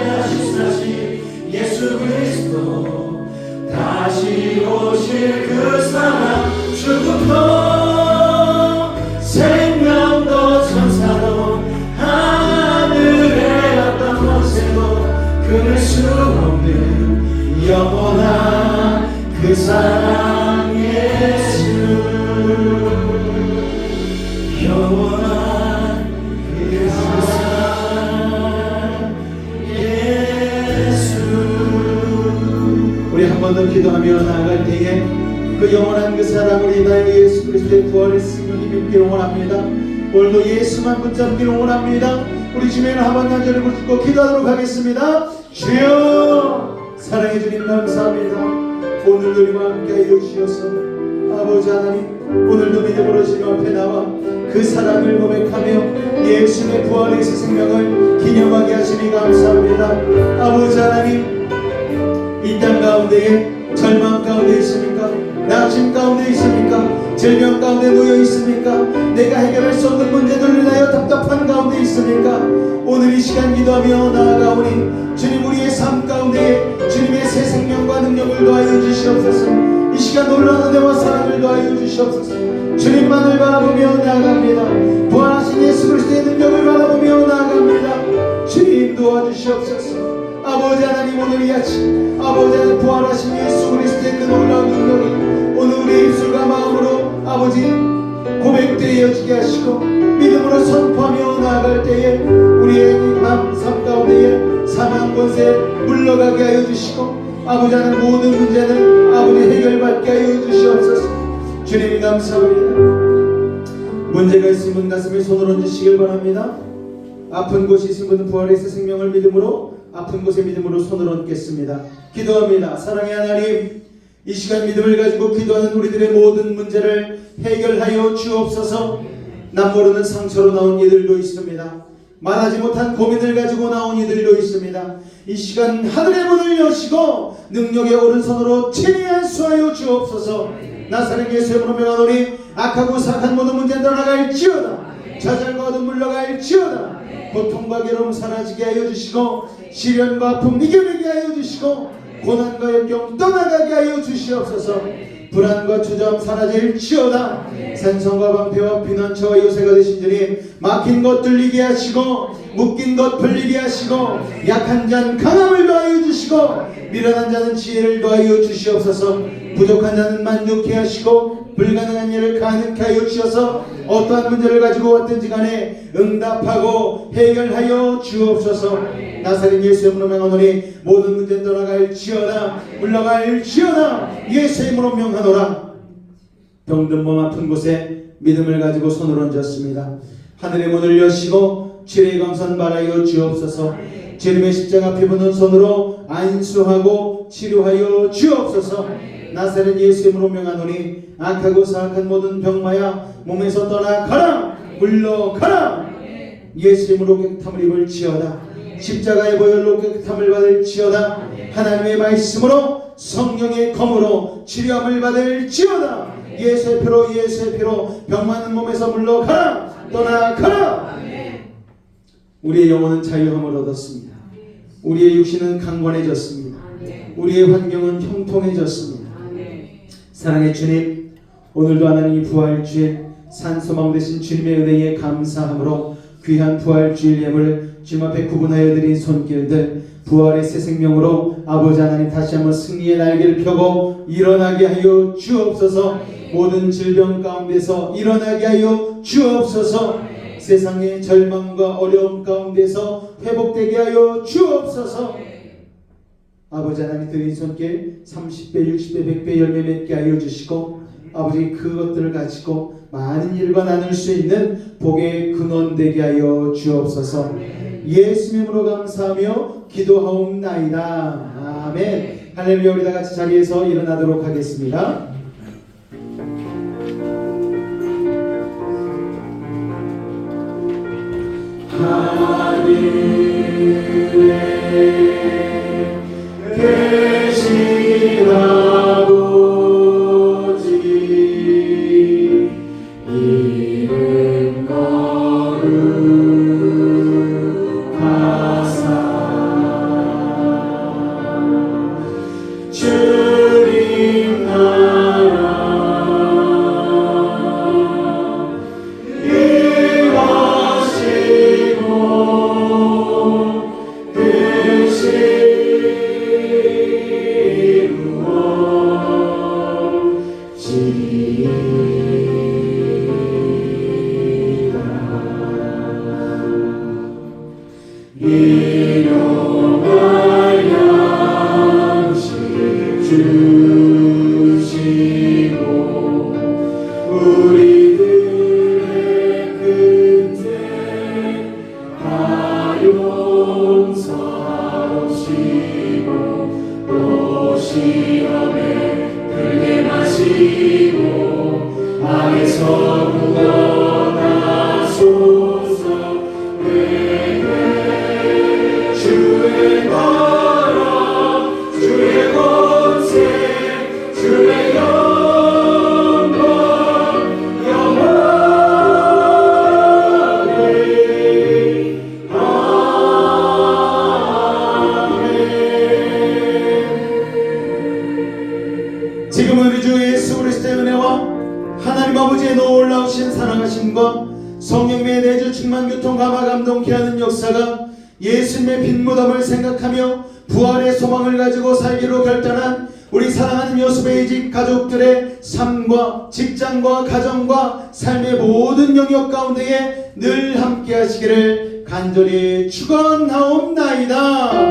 다시 사신 예수 그리스도 다시 오실 그 사랑 죽음도 생명도 천사도 하늘의 어떤 곳에도 끊을 수 없는 영원한 그 사랑 예수 영원한 우리 한 번 더 기도하며 나아갈 때에 그 영원한 그 사랑 우리 나의 예수 그리스도의 부활의 생명이 믿기를 원합니다. 오늘도 예수만 붙잡기를 원합니다. 우리 주님의 한번 간절히 붙잡고 기도하도록 하겠습니다. 주여 사랑해 주님 감사합니다. 오늘도 우리와 함께하여 주셔서 아버지 하나님 오늘도 믿음으로 주님 앞에 나와 그 사랑을 고백하며 예수의 부활의 새 생명을 기념하게 하시니 감사합니다. 아버지 하나님 이 땅 가운데에 절망 가운데 있습니까? 낙심 가운데 있습니까? 질병 가운데 놓여 있습니까? 내가 해결할 수 없는 문제들을 인하여 답답한 가운데 있습니까? 오늘 이 시간 기도하며 나아가오니 주님 우리의 삶 가운데에 주님의 새 생명과 능력을 더하여 주시옵소서. 이 시간 놀라운 은혜와 사랑을 더하여 주시옵소서. 주님만을 바라보며 나아갑니다. 부활하신 예수 그리스도의 능력을 바라보며 나아갑니다. 주님 도와주시옵소서. 아버지 하나님 오늘 이 아침 아버지 하나님 부활하신 예수 그리스도의 그 놀라운 능력이 오늘 우리의 입술과 마음으로 아버지 고백되어지게 하시고 믿음으로 선포하며 나아갈 때에 우리의 삶 가운데에 사망 권세 물러가게 하여 주시고 아버지 하나님 모든 문제는 아버지 해결받게 하여 주시옵소서. 주님 감사합니다. 문제가 있으신 분 가슴에 손을 얹으시길 바랍니다. 아픈 곳이 있으신 분은 부활의 새 생명을 믿음으로 아픈 곳에 믿음으로 손을 얹겠습니다. 기도합니다. 사랑의 하나님 이 시간 믿음을 가지고 기도하는 우리들의 모든 문제를 해결하여 주옵소서. 남 모르는 상처로 나온 이들도 있습니다. 말하지 못한 고민을 가지고 나온 이들도 있습니다. 이 시간 하늘의 문을 여시고 능력의 오른손으로 친히 안수하여 주옵소서. 나사렛 예수의 이름으로 명하노니 악하고 사악한 모든 문제 떠나갈지어다. 좌절과 어둠 물러갈지어다. 고통과 괴로움 사라지게 하여 주시고 시련과 아픔 이겨내게 하여 주시고 고난과 역경 떠나가게 하여 주시옵소서. 불안과 주저함 사라질지어다. 산성과 방패와 피난처와 요새가 되신 주님 막힌 것 뚫리게 하시고 묶인 것 풀리게 하시고 약한 자는 강함을 더하여 주시고 미련한 자는 지혜를 더하여 주시옵소서. 부족한 자는 만족케 하시고 불가능한 일을 가능케 하여 주셔서 어떠한 문제를 가지고 왔든지 간에 응답하고 해결하여 주옵소서. 나사렛 예수의 이름으로 명하노니 모든 문제 떠나갈지어다 물러갈지어다 예수의 이름으로 명하노라. 병든 몸 아픈 곳에 믿음을 가지고 손을 얹었습니다. 하늘의 문을 여시고 치료의 감선 바라여 주옵소서. 주님의 십자가 피부는 손으로 안수하고 치료하여 주옵소서. 나사렛 예수의 이름으로 명하노니 악하고 사악한 모든 병마야 몸에서 떠나가라 물러가라. 예수의 이름으로 깨끗함을 입을지어다. 십자가의 보혈로 깨끗함을 받을지어다. 하나님의 말씀으로 성령의 검으로 치료함을 받을지어다. 예수의 피로 병 많은 몸에서 물러가라 떠나가라. 우리의 영혼은 자유함을 얻었습니다. 우리의 육신은 강건해졌습니다. 우리의 환경은 형통해졌습니다. 사랑의 주님, 오늘도 하나님이 부활주일 산소망 되신 주님의 은혜에 감사함으로 귀한 부활주일 예물을 주님 앞에 구분하여 드린 손길들 부활의 새 생명으로 아버지 하나님 다시 한번 승리의 날개를 펴고 일어나게 하여 주옵소서. 모든 질병 가운데서 일어나게 하여 주옵소서. 세상의 절망과 어려움 가운데서 회복되게 하여 주옵소서. 아버지 하나님 드린 손길 30배, 60배, 100배 열매 맺게 하여 주시고 아버지 그것들을 가지고 많은 일과 나눌 수 있는 복의 근원 되게 하여 주옵소서. 예수님으로 감사하며 기도하옵나이다. 아멘. 할렐루야. 우리 다 같이 자리에서 일어나도록 하겠습니다. 하늘에 계신 아버지 이름 거룩하사 주님 나라 지금은 우리 주 예수 그리스도의 은혜와 하나님 아버지의 놀라우신 사랑하심과 성령의 내주 충만 교통 감화 감동케 하는 역사가 예수님의 빈무덤을 생각하며 부활의 소망을 가지고 살기로 결단한 우리 사랑하는 여수베이직 가족들의 삶과 직장과 가정과 삶의 모든 영역 가운데에 늘 함께 하시기를 간절히 축원하옵나이다.